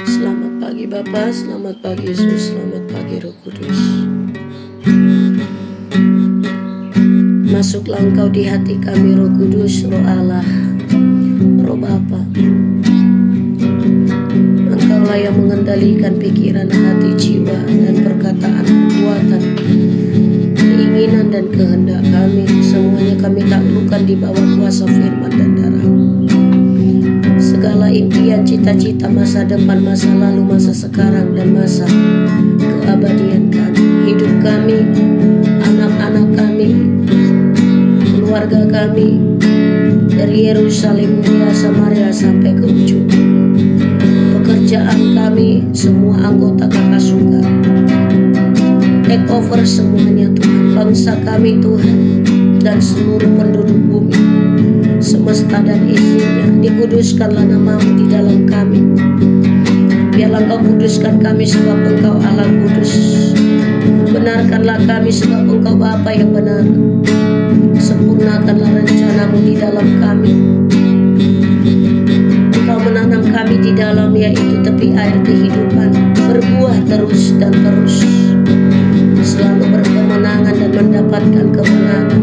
Selamat pagi Bapa, selamat pagi Yesus, selamat pagi Roh Kudus. Masuklah Engkau di hati kami Roh Kudus, Roh Allah, Roh Bapa. Engkaulah yang mengendalikan pikiran, hati, jiwa, dan perkataan, perbuatan, keinginan dan kehendak kami. Semuanya kami taklukkan di bawah kuasa firman dan darah. Segala impian, cita-cita, masa depan, masa lalu, masa sekarang, dan masa keabadian kami, hidup kami, anak-anak kami, keluarga kami, dari Yerusalem, Mulia, Samaria sampai ke ujung. Pekerjaan kami, semua anggota kakak suka, take over semuanya Tuhan. Bangsa kami Tuhan, dan seluruh penduduk bumi, semesta dan isinya, dikuduskanlah nama-Mu di dalam kami. Biarlah Engkau kuduskan kami sebab Engkau Allah kudus. Benarkanlah kami sebab Engkau Bapa yang benar. Sempurnakanlah rencana-Mu di dalam kami. Engkau menanam kami di dalam, yaitu tepi air kehidupan, berbuah terus dan terus, selalu berkemenangan dan mendapatkan kemenangan.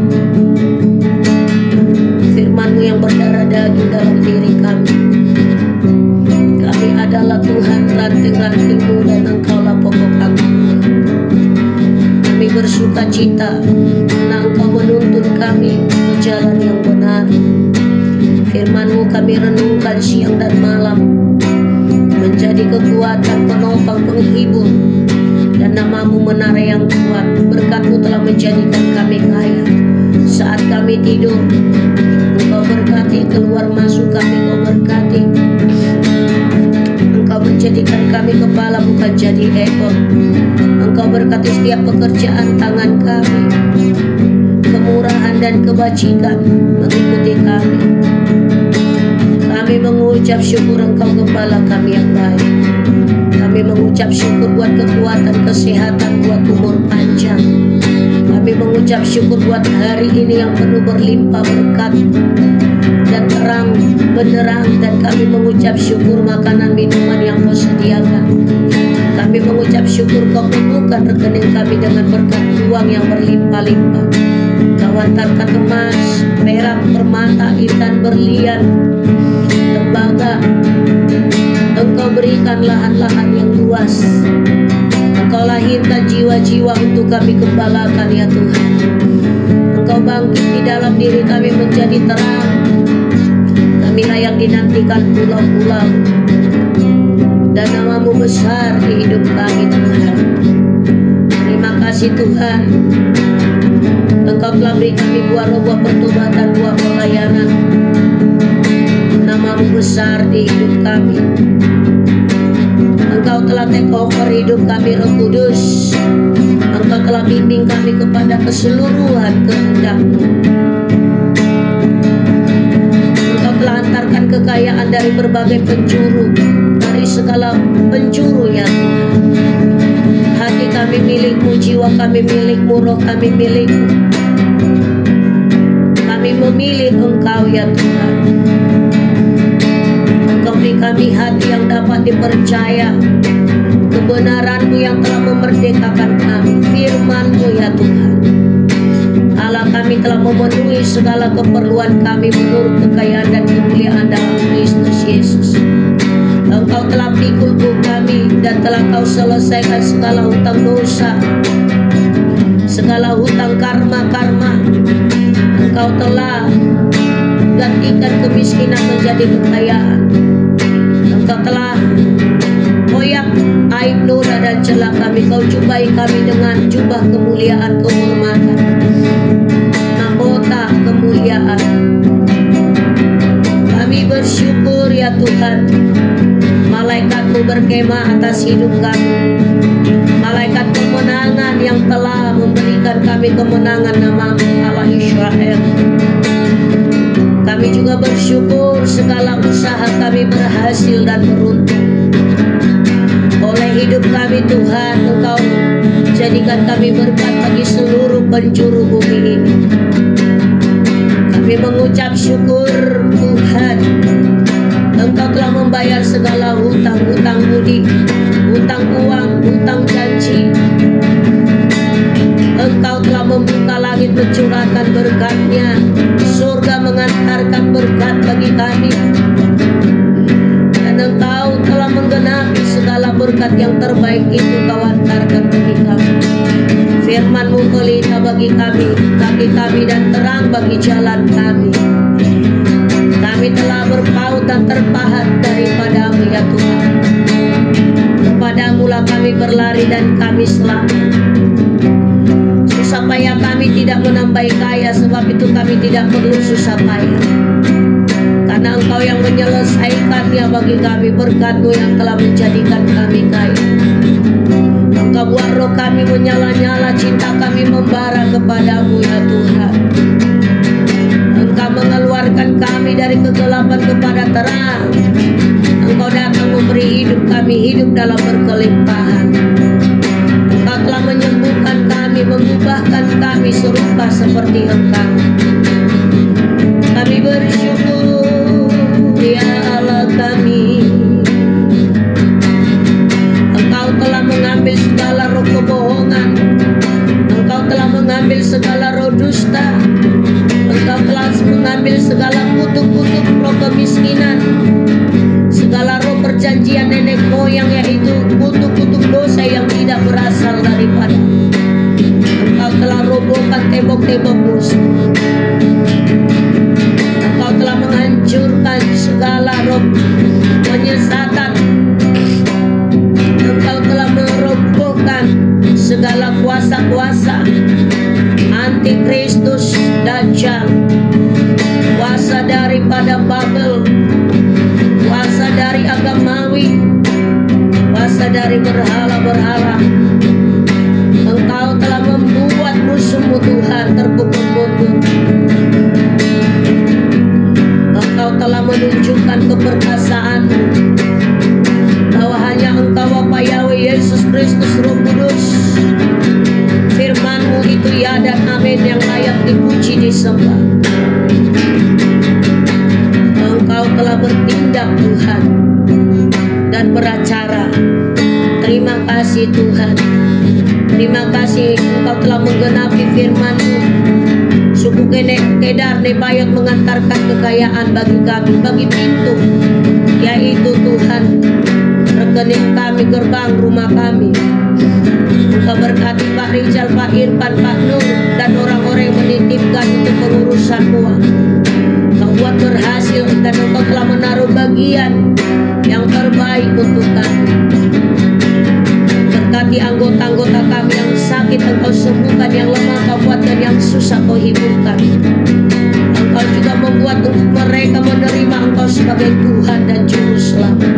Firman-Mu yang berdarah daging dalam diri kami. Kami adalah Tuhan, ranting-ranting-Mu, dan Engkaulah pokok anggur. Kami bersuka cita karena Engkau menuntun kami ke jalan yang benar. Firman-Mu kami renungkan siang dan malam, menjadi kekuatan, penopang, penghibur, dan nama-Mu menara yang kuat. Berkat-Mu telah menjadikan kami kaya. Saat kami tidur, Engkau berkati, keluar masuk kami Engkau berkati. Engkau menjadikan kami kepala, bukan jadi ekor. Engkau berkati setiap pekerjaan tangan kami. Kemurahan dan kebajikan mengikuti kami. Kami mengucap syukur Engkau Gembala kami yang baik. Kami mengucap syukur buat kekuatan, kesehatan, buat umur panjang. Kami mengucap syukur buat hari ini yang penuh berlimpah berkat dan terang benderang. Dan kami mengucap syukur makanan minuman yang Kau sediakan. Kami mengucap syukur Kau penuhkan rekening kami dengan berkat uang yang berlimpah-limpah. Kau hantarkan emas, perak, permata, intan, berlian, tembaga. Engkau berikan lahan-lahan yang luas. Engkau lahirkan jiwa-jiwa untuk kami gembalakan ya Tuhan. Engkau bangkit di dalam diri kami menjadi terang. Kamilah yang dinantikan pulau-pulau, dan nama-Mu besar di hidup kami Tuhan. Terima kasih Tuhan. Engkau telah beri kami buah-buah pertobatan, buah pelayanan. Nama-Mu besar di hidup kami. Engkau telah take over hidup kami Roh Kudus. Engkau telah bimbing kami kepada keseluruhan kehendak-Mu. Engkau telah hantarkan kekayaan dari berbagai penjuru, dari segala penjuru ya Tuhan. Hati kami milik-Mu, jiwa kami milik-Mu, roh kami milik-Mu. Kami memilih Engkau ya Tuhan. Engkau beri kami hati yang dapat dipercaya, kebenaran-Mu yang telah memerdekakan kami, firman-Mu ya Tuhan. Allah, kami telah memenuhi segala keperluan kami menurut kekayaan dan kemuliaan dalam Kristus Yesus. Engkau telah pikul kami dan telah Kau selesaikan segala hutang dosa, segala hutang karma. Engkau telah gantikan kemiskinan menjadi kekayaan. Engkau telah koyak aib, noda dan celah kami. Kau jumpai kami dengan jubah kemuliaan, kehormatan, mahkota kemuliaan. Kami bersyukur ya Tuhan. Malaikat-Mu berkemah atas hidup kami. Malaikat kemenangan yang telah memberikan kami kemenangan, nama-Mu Allah Israel. Kami juga bersyukur segala usaha kami berhasil dan beruntung. Oleh hidup kami Tuhan, Engkau jadikan kami berkat bagi seluruh penjuru bumi ini. Kami mengucap syukur Tuhan. Engkau Engkau telah membayar segala hutang-hutang budi, hutang uang, hutang janji. Engkau telah membuka langit mencurahkan berkat-Nya, surga mengantarkan berkat bagi kami. Dan Engkau telah menggenapi segala berkat yang terbaik itu Kau antarkan bagi kami. Firman-Mu pelita bagi kami, kaki kami dan terang bagi jalan kami. Kami telah berpaut dan terpahat daripada-Mu ya Tuhan. Kepadamu lah kami berlari dan kami selamat. Susah payah kami tidak menambah kaya, sebab itu kami tidak perlu susah payah. Karena Engkau yang menyelesaikannya bagi kami, berkat-Mu yang telah menjadikan kami kaya. Engkau buat roh kami menyala-nyala, cinta kami membara kepadamu ya Tuhan. Engkau mengeluarkan kami dari kegelapan kepada terang. Engkau datang memberi hidup kami, hidup dalam berkelimpahan. Engkau telah menyembuhkan kami, mengubahkan kami serupa seperti Engkau. Kami bersyukur ya Allah kami. Engkau telah mengambil segala roh kebohongan. Engkau telah mengambil segala roh dusta. Engkau telah mengambil segala kutuk-kutuk roh kemiskinan, segala roh perjanjian nenek moyang, yaitu kutuk-kutuk dosa yang tidak berasal daripada. Engkau telah robohkan tembok-tembok musuh. Engkau telah menghancurkan segala roh penyesatan. Engkau telah merobohkan segala kuasa-kuasa antikristus, Dajjal, kuasa daripada Babel, kuasa dari agamawi, kuasa dari berhala-berhala. Engkau telah membuat musuh-Mu Tuhan terpukul mundur. Engkau telah menunjukkan keperkasaan-Mu, bahwa hanya Engkau Bapa Yahweh Yesus Kristus Roh Kudus. Firman-Mu itu ya dan amin, yang layak dipuji disembah. Engkau telah bertindak Tuhan dan beracara. Terima kasih Tuhan. Terima kasih Engkau telah menggenapi firman-Mu. Suku Kedar Nebayot mengantarkan kekayaan bagi kami, bagi pintu, yaitu Tuhan rekening kami, gerbang rumah kami. Engkau berkati Pak Rizal, Pak Irfan, Pak Nur, dan orang-orang yang menitipkan untuk pengurusan uang. Kau buat berhasil dan Engkau telah menaruh bagian yang terbaik untuk kami. Berkati anggota-anggota kami yang sakit, Engkau sembuhkan, yang lemah Kau kuatkan, yang susah Kau hiburkan. Engkau juga membuat untuk mereka menerima Engkau sebagai Tuhan dan Juru Selamat.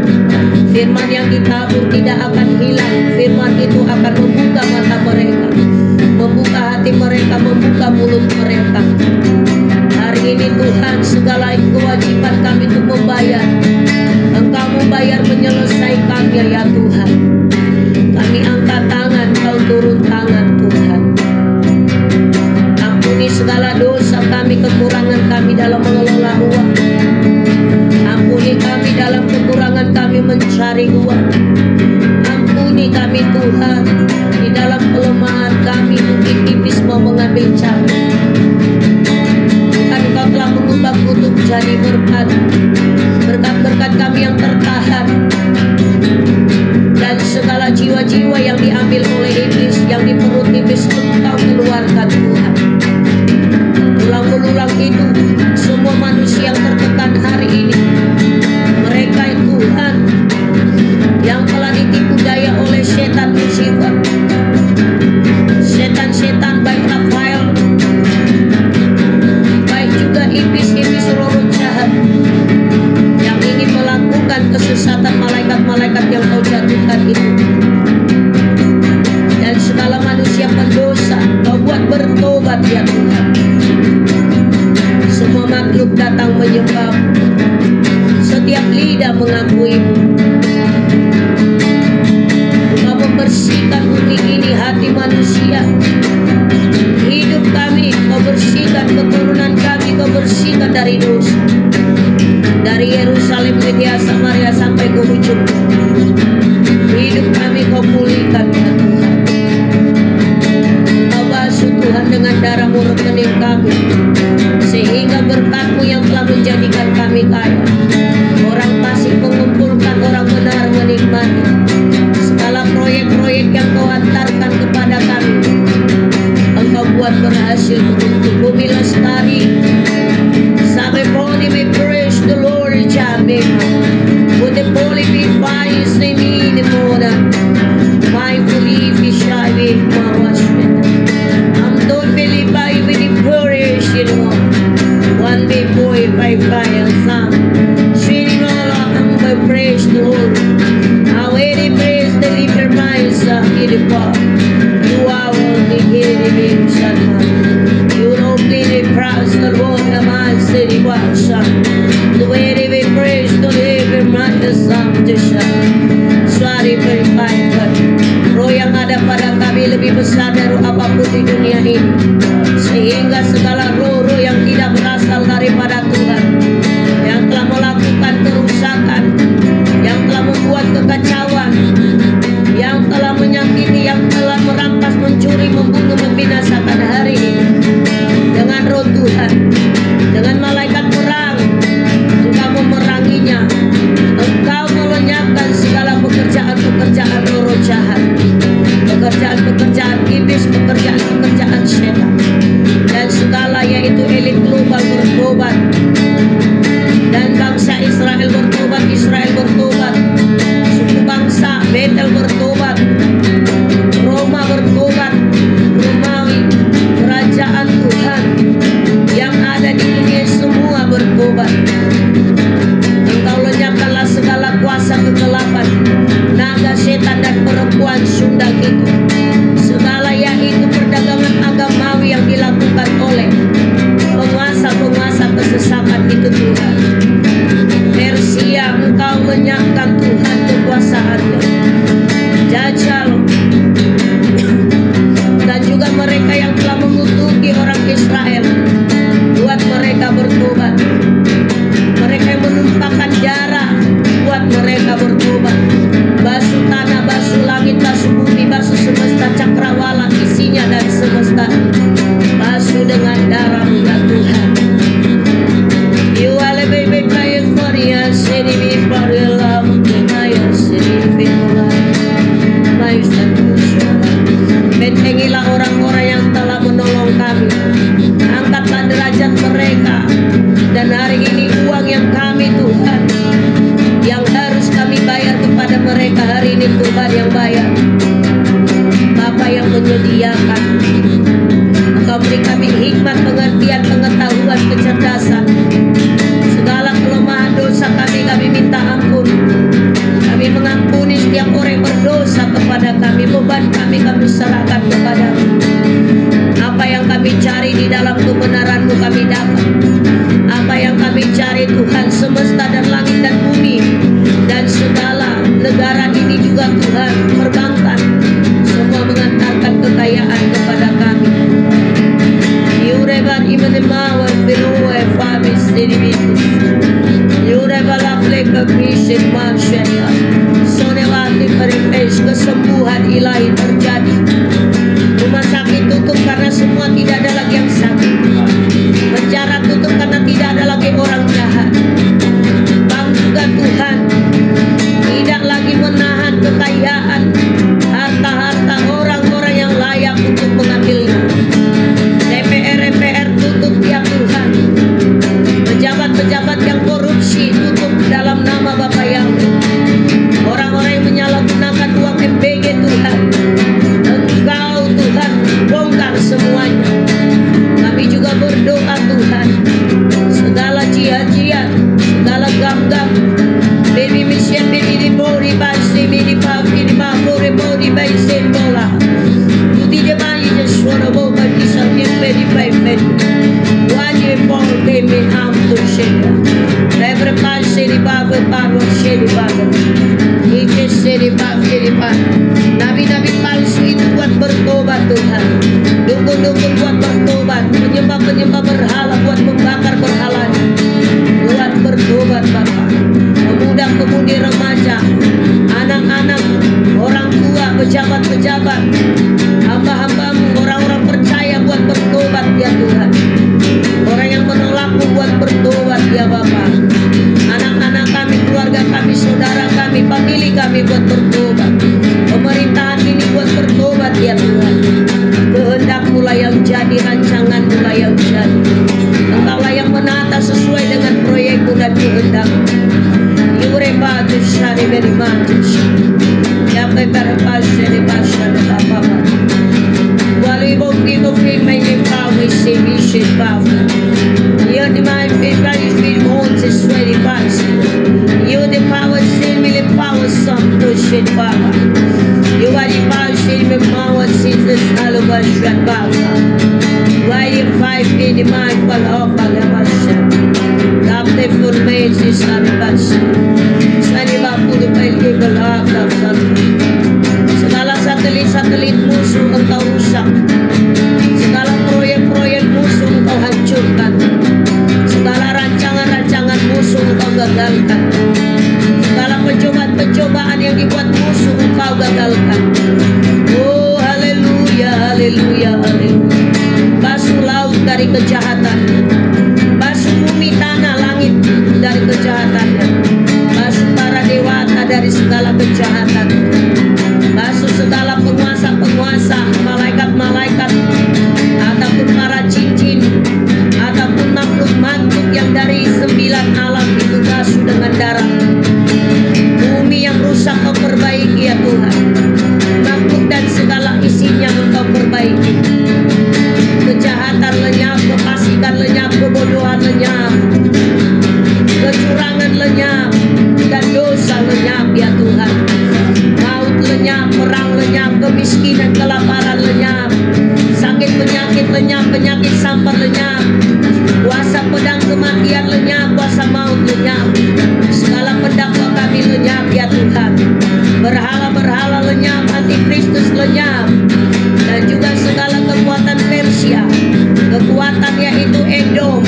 Firman yang ditabur tidak akan hilang. Firman itu akan membuka mata mereka, membuka hati mereka, membuka mulut mereka. Hari ini Tuhan, segala kewajiban kami untuk membayar, Engkau membayar menyelesaikannya ya Tuhan. Kami angkat tangan, Kau turun tangan Tuhan. Ampuni segala dosa kami, kekurangan kami dalam mengelola uang. Ampuni kami dalam kekurangan kami mencari uang. Ampuni kami Tuhan, di dalam kelemahan kami mungkin iblis mau mengambil cara. Tuhan, Engkau telah mengubah kutuk jadi berkat. Berkat-berkat kami yang tertahan, dan segala jiwa-jiwa yang diambil oleh iblis, yang di perut iblis, Engkau keluarkan Tuhan. Tulang belulang itu, semua manusia yang tertekan hari ini, mereka Tuhan yang telah ditipu daya oleh setan Lucifer, setan-setan baik Rafael, baik juga iblis-iblis roh jahat yang ingin melakukan kesesatan malaikat-malaikat yang Kau jatuhkan itu. Dan segala manusia pendosa Kau buat bertobat ya Tuhan. Semua makhluk datang menyembah, setiap lidah mengakui-Mu. Engkau membersihkan bumi ini, hati manusia, hidup kami Kau bersihkan, keturunan kami Kau bersihkan dari dosa. Dari Yerusalem, Yudea, Samaria sampai ke ujung. Hidup kami Kau pulihkan ya Tuhan. Kau basuh Tuhan dengan darah-Mu rekening kami, sehingga berkat-Mu yang telah menjadikan kami kaya. Orang fasik mengumpulkan, orang benar menikmati. Segala proyek-proyek yang Kau hantarkan kepada kami, Engkau buat berhasil untuk bumi lestari. Sabe poli we praise the Lord Jabe. With the poli we praise the name of Mona. My belief is shy with my husband. I'm don't believe I with the praise you know. One day boy by fire some. Sweetie Mola I'm by praise the Lord. I will praise the liver minds of the poor. You are the hidden son. You know the praise the Lord. City Washa, the way they praise the liver minds of the shop. Sorry verified. Roh yang ada pada kami lebih besar dari apapun di dunia ini, sehingga segala roh-roh yang tidak berasal daripada Tuhan, yang telah melakukan kerusakan, yang telah membuat kekacauan, yang telah menyakiti, yang telah merampas, mencuri, membunuh, membinasakan hari ini, dengan roh Tuhan, dengan malaikat perang, Engkau memeranginya. Engkau melenyapkan segala pekerjaan-pekerjaan roh jahat, pekerjaan-pekerjaan iblis, pekerjaan-pekerjaan setan, dan segala yaitu elit global bertobat, dan bangsa Israel bertobat, suku bangsa Betel bertobat, Roma bertobat, Romawi, kerajaan Tuhan yang ada di dunia semua bertobat. Engkau lenyapkanlah segala kuasa kegelapan, naga, setan, dan perempuan sundal itu, segala yaitu perdagangan agamawi yang dilakukan oleh penguasa-penguasa kesesatan itu Tuhan. Persia, Engkau lenyapkan Tuhan kekuasaannya. Jajal dan juga mereka yang telah mengutuki orang Israel, buat mereka bertobat. Mereka yang menumpahkan darah, buat mereka bertobat. Basuh tanah, basuh langit, basuh bumi, basuh semesta cakrawala isinya dan semesta, basuh dengan darah-Mu ya Tuhan. You are the baby crying for your city, be for your love, my city, be for my bentengilah orang-orang yang telah menolong kami. Angkatlah derajat mereka. Dan hari ini uang yang kami Tuhan, yang harus kami bayar kepada mereka, hari ini Tuhan yang bayar. Bapa yang menyediakan. Engkau beri kami hikmat, pengertian, pengetahuan, kecerdasan. Segala kelemahan dosa kami minta ampun. Kami mengampuni setiap orang yang berdosa kepada kami. Beban kami serahkan kepada-Mu. Apa yang kami cari di dalam kebenaran-Mu kami dapat. Apa yang kami cari Tuhan, semesta dan langit dan bumi, dan segala negara ini juga Tuhan, perbankan, semua mengantarkan kekayaan kepada kami. Yureban imenemawa firue famis diribitis. Yurebalak lekabisik masyaya. Sonewati peripes, kesembuhan ilahi terjadi. Rumah sakit tutup karena semua tidak ada lagi yang sakit. Penjara tutup karena tidak ada lagi orang jahat. Bank juga Tuhan tidak lagi menahan kekayaan, harta-harta orang-orang yang layak untuk mengambilnya. DPR tutup ya Tuhan. Pejabat-pejabat yang korupsi tutup dalam nama Bapa Yahweh. Orang-orang yang menyalahgunakan uang MBG Tuhan, Engkau Tuhan bongkar semuanya. Kami juga berdoa Tuhan, segala jihad-jihad, segala gam-gam, baby mission, baby di body, basi, baby papi, di bapore, body, basi, bola. Tutti di mani, suara boba, di samping, baby, baby, wajib bol, baby, ampun, sheda. Lebre pasi, di babo, paro, shedi, babo. bertobat. Hamba-hambamu orang-orang percaya buat bertobat ya Tuhan. Orang yang menolakmu buat bertobat ya Bapa. Anak-anak kami, keluarga kami, saudara kami, famili kami buat bertobat. Pemerintahan ini buat bertobat ya Tuhan. Kehendak-Mu lah yang jadi, rancangan-Mu lah yang jadi. Engkau lah yang menata sesuai dengan proyek-Mu dan kehendak-Mu. Yureba tu shari beri matus. Ya prepare pasha de pasha de Bapa. Wali boki boki menye pawe se bishe pawe. You the my favorite is been on to sweaty past. You the power sin me the power some to shit Baba. You are the power sin me power sin the salvation Baba. Why you fight in the mind for all Baba. Kapte full made is salvation. Sani bapu the pale evil heart of segala satelit-satelit musuh engkau rusak. Segala proyek-proyek musuh engkau hancurkan. Segala rancangan-rancangan musuh engkau gagalkan. Segala pencobaan-pencobaan yang dibuat musuh engkau gagalkan. Oh haleluya, haleluya, haleluya. Basuh laut dari kejahatan. Basuh bumi, tanah, langit dari kejahatannya. Basuh para dewata dari segala kejahatan. Basuh segala penguasa-penguasa, malaikat-malaikat, ataupun para cincin, ataupun makhluk-makhluk yang dari 9 alam itu basuh dengan darah. Bumi yang rusak kau perbaiki ya Tuhan. Makhluk dan segala isinya engkau perbaiki. Kejahatan lenyap, kefasikan lenyap, kebodohan lenyap, kecurangan lenyap, dan dosa lenyap ya Tuhan. Maut lenyap, perang lenyap, kemiskinan, kelaparan lenyap, sakit penyakit lenyap, penyakit sampar lenyap, kuasa pedang kematian lenyap, kuasa maut lenyap, segala pendakwa kami lenyap ya Tuhan. Berhala-berhala lenyap, antikristus lenyap, dan juga segala kekuatan Persia, kekuatan yaitu Edom,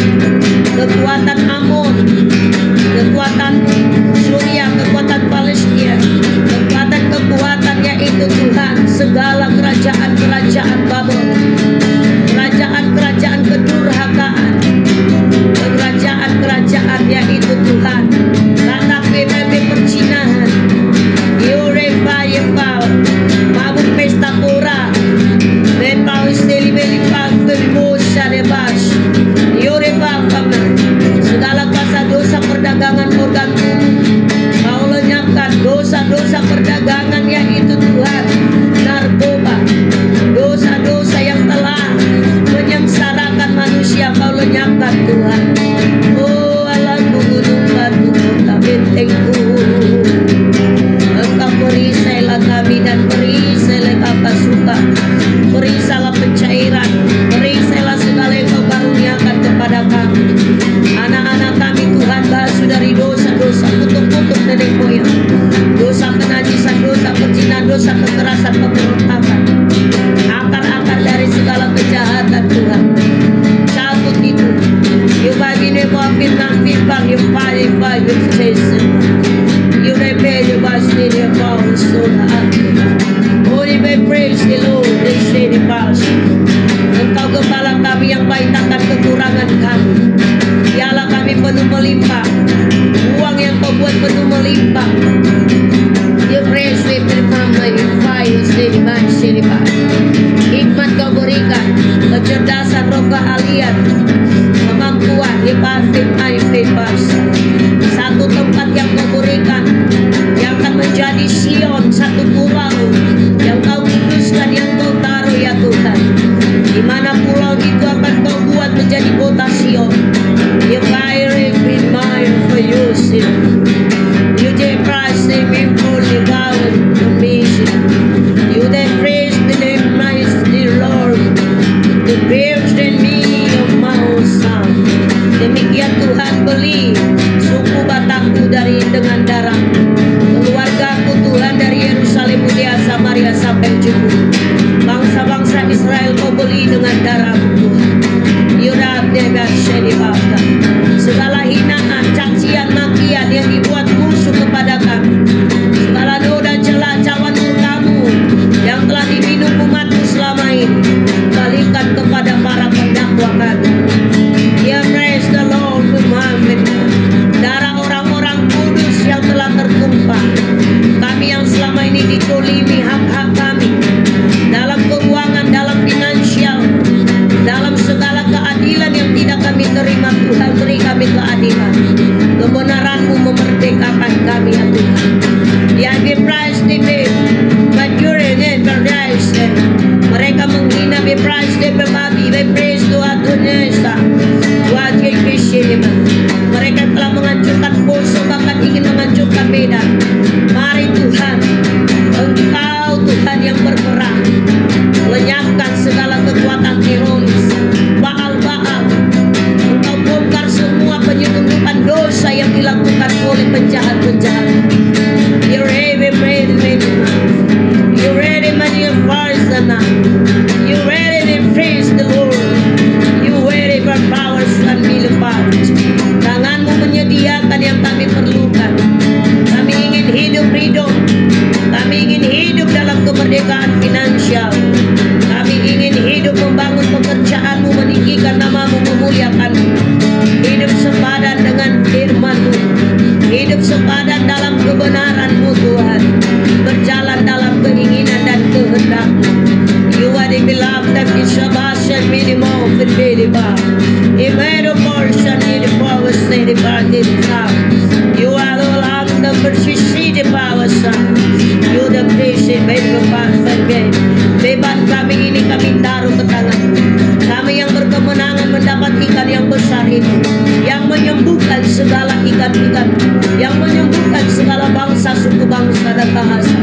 kekuatan Amon, kekuatan Suria, kekuatan Palestina, kekuatan yaitu Tuhan, segala kerajaan-kerajaan Babel, kerajaan-kerajaan kedurhakaan, kerajaan-kerajaan yaitu Tuhan, tata PBB percinahan, Yoreba Yepal, mabuk pesta pora, Bepau isteli belipal berbosa debas, Yoreba kamar, segala kuasa dosa perdagangan organ tubuh, kau lenyapkan dosa-dosa perdagangan yaitu Tuhan, narkoba, dosa-dosa yang telah menyengsarakan manusia kau lenyapkan Tuhan. Oh Allahku, gunung batu kota bentengku, engkau perisailah kami dan perisailah apa suka, perisailah pencairan, perisailah segala yang kau karuniakan kepada kami. Anak-anak kami Tuhan basuh dari dosa-dosa, kutuk-kutuk nenek moyang, dosa kenajisan, dosa perzinahan, dosa kekerasan, pemberontakan, akar-akar dari segala kejahatan Tuhan. Cabut itu. You bagi nebo firman firman, you fight with Jason. You rebel, you basti the power so hard. Holy may praise the Lord, they say the past. Engkau gembala kami yang baik akan kekurangan kami. Dialah kami penuh melimpah, uang yang kau buat penuh melimpah. You praise with the mama, you fire, steady man, steady man. Hikmat kau berikan, kecerdasan, roh keahlian, kemampuan, dipasih air bebas. Satu tempat yang kau berikan, yang akan menjadi Sion, satu pulau yang kau kuduskan, yang kau taruh ya Tuhan. Di mana pulau itu akan kau buat menjadi kota Sion. You fire with mine for you, Sion. You Tuhan. Kami yang selama ini dizolimi hak-hak kami, dalam keuangan, dalam finansial, dalam segala keadilan yang tidak kami terima, Tuhan beri kami keadilan. Kebenaran-Mu memerdekakan kami ya Tuhan. Dia bepras di majurin paradise. Mereka menghina bepras di berbagi bepres Tuhan Tunesa. Wajib kesini. Mereka telah menghancurkan Poso, bahkan ingin menghancurkan Medan. Mari Tuhan, Engkau Tuhan yang berperang, lenyapkan segala kekuatan teroris, Baal-Baal. Engkau bongkar semua penyelundupan dosa yang dilakukan oleh penjahat-penjahat. You ready, you ready, man, your voice tonight. You ready to praise the Lord. You ready for powers and milipads. Tangan-Mu menyediakan yang kami perlukan. Kami ingin hidup ridho. Kami ingin hidup dalam kemerdekaan finansial. Kami ingin hidup membangun pekerjaan-Mu, meninggikan nama-Mu, memuliakan-Mu. Hidup sepadan dengan firman-Mu. Hidup sepadan dalam kebenaran-Mu Tuhan. Berjalan dalam keinginan dan kehendak-Mu. You are the beloved of Ishabashan minimum Fideliba. Imero portion in the power state the party the You are the lamb the bersisi the power son. You the priest made the path again. Beban kami ini kami taruh ke tangan. Kami yang berkemenangan mendapat ikan yang besar itu, yang menyembuhkan segala ikan-ikan, yang menyembuhkan segala bangsa, suku bangsa dan bahasa,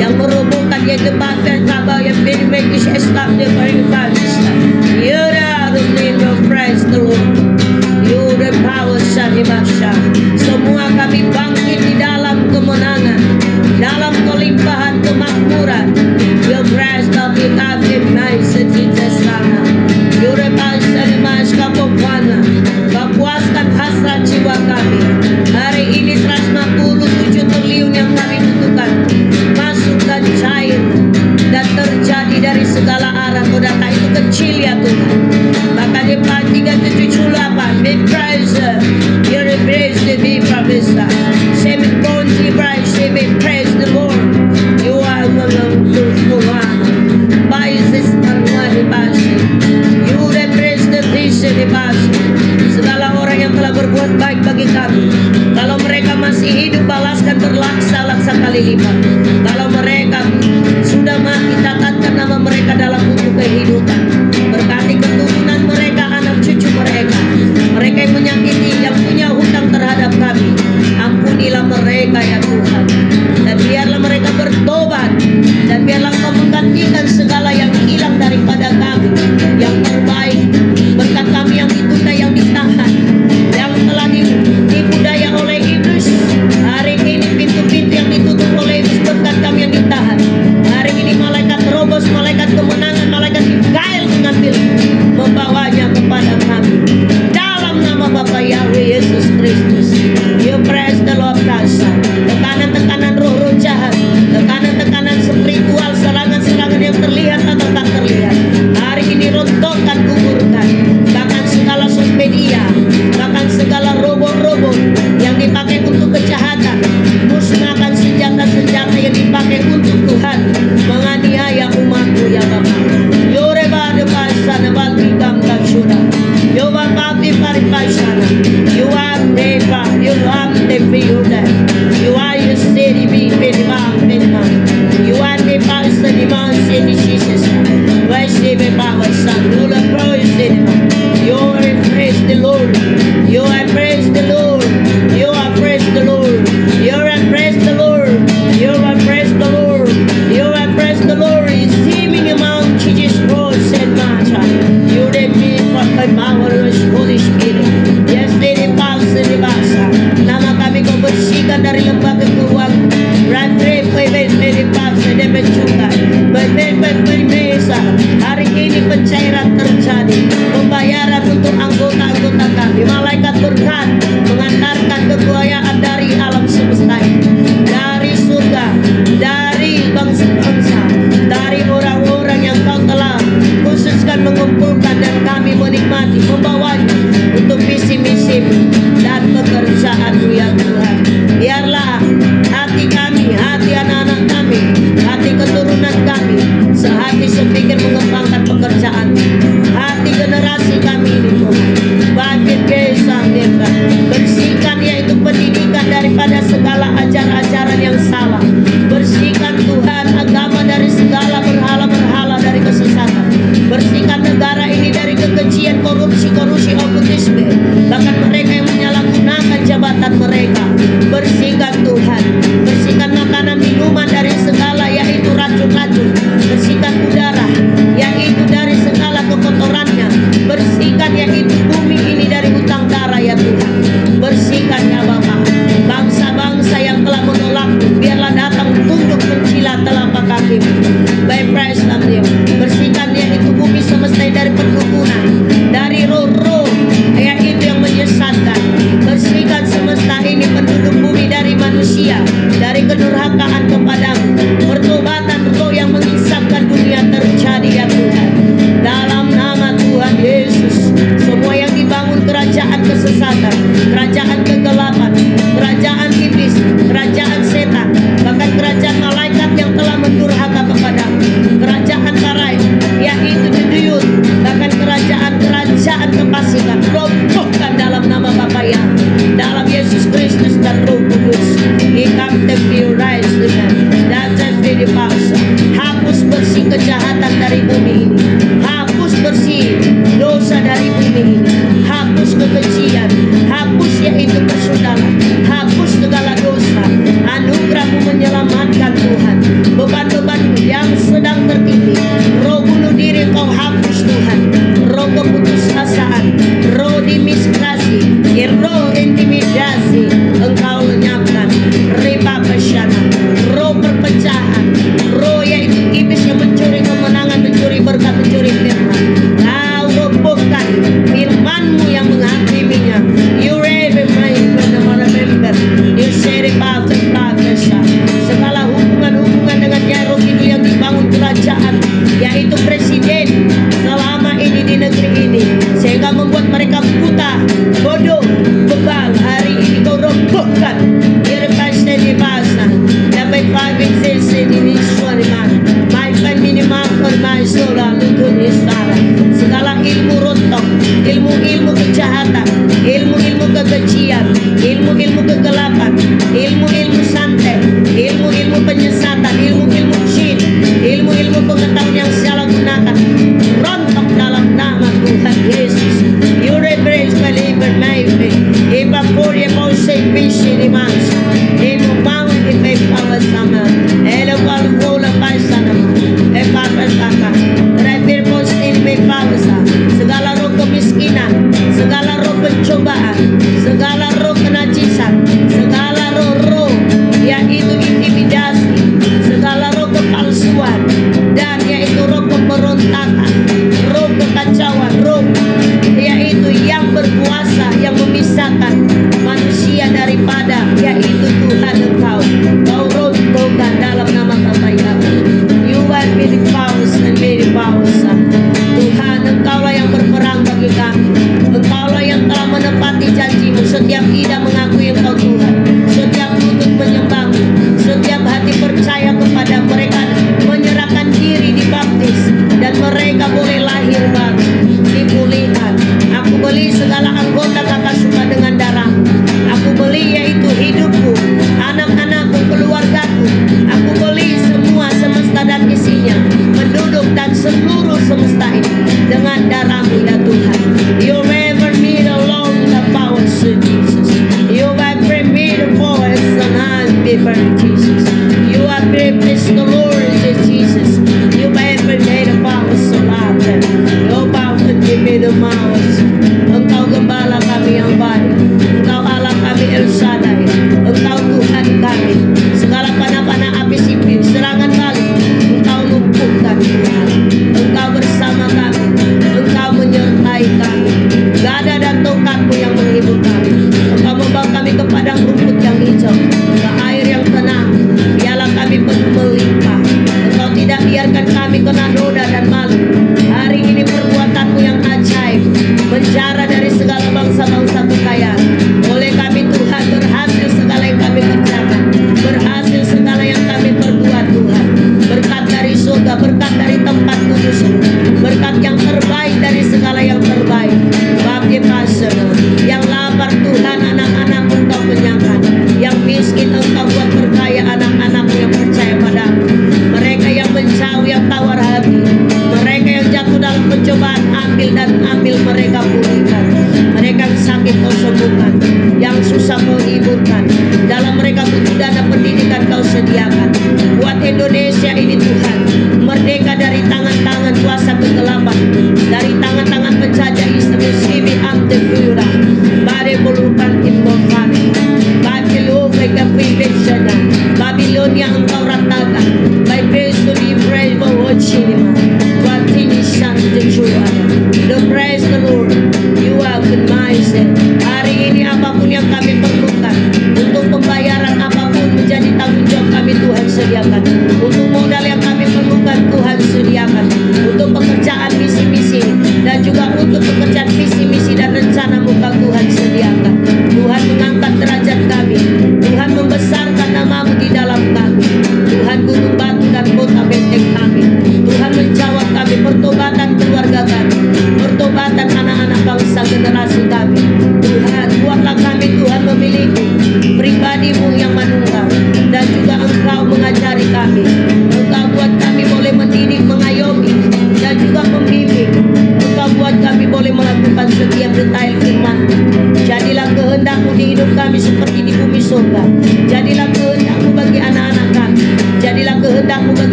yang merobohkan yang debatkan kabar yang benefit established by Pakistan. You are the name of Christ the Lord. You the power Shanibasha. Semua kami bangkit di dalam kemenangan, dalam kelimpahan kemakmuran. Your grace of the Abid nice Jesus sana. You the passion mas kapokwana. Kepuaskan hasrat jiwa kami. Hari ini 157 triliun yang kami butuhkan masuk dan cair dan terjadi dari segala arah. Kau data itu kecil ya Tuhan. Makanya pagi 378 big prize. You're the praise the big professor. Semi konji prize. Semi praise the Lord. You are among Tuhan. Baisis Arwani Basi. You the praise the vision di Basi. Segala orang yang telah berbuat baik bagi kami, kalau mereka masih hidup, balaskan berlaksa-laksa kali lipat. Kalau mereka sudah mati, catatkan nama mereka dalam buku kehidupan. Berkati keturunan mereka, anak cucu mereka. Mereka yang menyakiti, yang punya hutang terhadap kami, ampunilah mereka ya Tuhan. Dan biarlah mereka bertobat. Dan biarlah Kau menggantikan segala yang hilang daripada kami, yang terbaik. Berkat kami yang ditunda, yang ditahan, yang telah dipudaya oleh iblis. Hari ini pintu-pintu yang ditutup oleh iblis kedurhakaan kepadamu, pertobatan roh yang mengisapkan dunia terjadi ya Tuhan. Dalam nama Tuhan Yesus, semua yang dibangun kerajaan kesesatan, kerajaan kegelapan, kerajaan iblis, kerajaan setan, bahkan kerajaan malaikat yang telah mendurhaka kepadamu, kerajaan karai, yaitu duduyut, bahkan kerajaan kefasikan, robohkan dalam nama Bapa yang, dalam Yesus Kristus dan Roh Kudus. Ikam terpiurais dengan dasar diri paksa, hapus bersih kejahatan dari bumi ini, hapus bersih dosa dari bumi ini, hapus kekejian, hapus yaitu persodaran, hapus segala dosa. Anugerah-Mu menyelamatkan Tuhan, beban-beban yang sedang tertindih, roh bunuh diri Kau hapus Tuhan, roh keputusasaan, roh dimistrasi, roh intimidasi Engkau lenyapkan, riba pesyana, roh perpecahan, roh yaitu iblis yang mencuri kemenangan, mencuri berkat, mencuri firman, Kau robohkan firman-Mu yang menghakiminya. You remember, you said about the Pasha. Segala hubungan-hubungan dengan Nyai Roh yang dibangun kerajaan, yaitu presiden selama ini di negeri ini, sehingga membuat mereka buta, bodoh, bebal. Hari ini Kau robohkan. Irpasnya di bahasa, dapat pagi sesi di Suariman, my family maker, my soul, lukun istara. Segala ilmu rontok, ilmu-ilmu kejahatan, ilmu-ilmu kekejian, ilmu-ilmu kegelapan, ilmu-ilmu santet, ilmu-ilmu penyesatan, ilmu-ilmu jin, ilmu-ilmu pengetahuan yang salah gunakan, rontok dalam nama Tuhan Yesus. You reverence believer my faith. Iba por ye mau say visi di mansa. Emo mau di pe pawa sama. Elo wal wola pai sana. E papa saka. Rever pos in pe pawa sa. Segala roh kemiskinan, segala roh pencobaan, segala roh kenajisan, segala roh-roh yaitu intimidasi, segala roh kepalsuan, dan yaitu roh pemberontakan, roh kekacauan, roh yaitu yang berkuasa, yang memisahkan manusia daripada yaitu Tuhan Engkau. Kau robohkan dalam nama Bapa Yahweh. You are very powerful and very powerful. Tuhan, Engkaulah yang berperang bagi kami. Engkaulah yang telah menepati janji-Mu. Setiap lidah mengakui Engkau Tuhan, setiap lutut menyembah-Mu, setiap hati percaya kepada mereka, menyerahkan diri dibaptis, dan mereka boleh lahir baru, dipulihkan. Aku beli segala anggota Kakak suka dengan darah. Aku beli yaitu hidupku, anak-anakku, keluargaku. Aku beli semua semesta dan isinya, penduduk dan seluruh semesta ini dengan darah-Mu ya Tuhan. You never meet alone the power of Jesus. You have prepared the voice and hand paper Jesus. You have prepared the Lord Jesus. You have prepared the power so loud. You power to give me the mouse. Engkau gembala kami yang baik, Engkau Allah kami El Shaddai, Engkau Tuhan kami. Segala panah-panah api sipil, serangan balik, Engkau lumpuhkan Tuhan. Engkau bersama kami, Engkau menyertai kami. Gada dan tongkat-Mu yang menghibur kami. Engkau membawa kami ke padang rumput yang hijau, ke air yang tenang. Biarlah kami penuh melimpah. Engkau tidak biarkan kami kena noda dan malu. Hari ini perbuatan-Mu yang ajaib, menjara dari segala bangsa-bangsa kekayaan. Oleh kami Tuhan, berhasil segala yang kami kerjakan, berhasil segala yang kami perbuat Tuhan. Berkat dari surga, berkat dari tempat kudus, berkat yang terbaik dari segala yang terbaik. Bagi pastor yang lapar Tuhan, anak-anak Engkau kenyangkan. Yang miskin Engkau buat berkaya anak-anak yang percaya padamu. Mereka yang menjauh, yang tawar hati, mereka yang jatuh dalam pencobaan, ambil mereka pulihkan. Mereka yang sakit Kau sembuhkan, yang susah Kau hiburkan. Dalam mereka butuh dana pendidikan Kau sediakan. Buat Indonesia ini Tuhan, merdeka dari tangan-tangan kuasa kegelapan, dari tangan-tangan penjajah Islam Sini Amtefura, Bare Bulukan Immortali, Babylon mereka privilege, Babilonia Engkau ratakan. By praise to be praised for what cinema, what finish the joy. The praise the Lord, you are good mindset. Hari ini apapun yang kami perlukan untuk pembayaran apapun menjadi tanggung jawab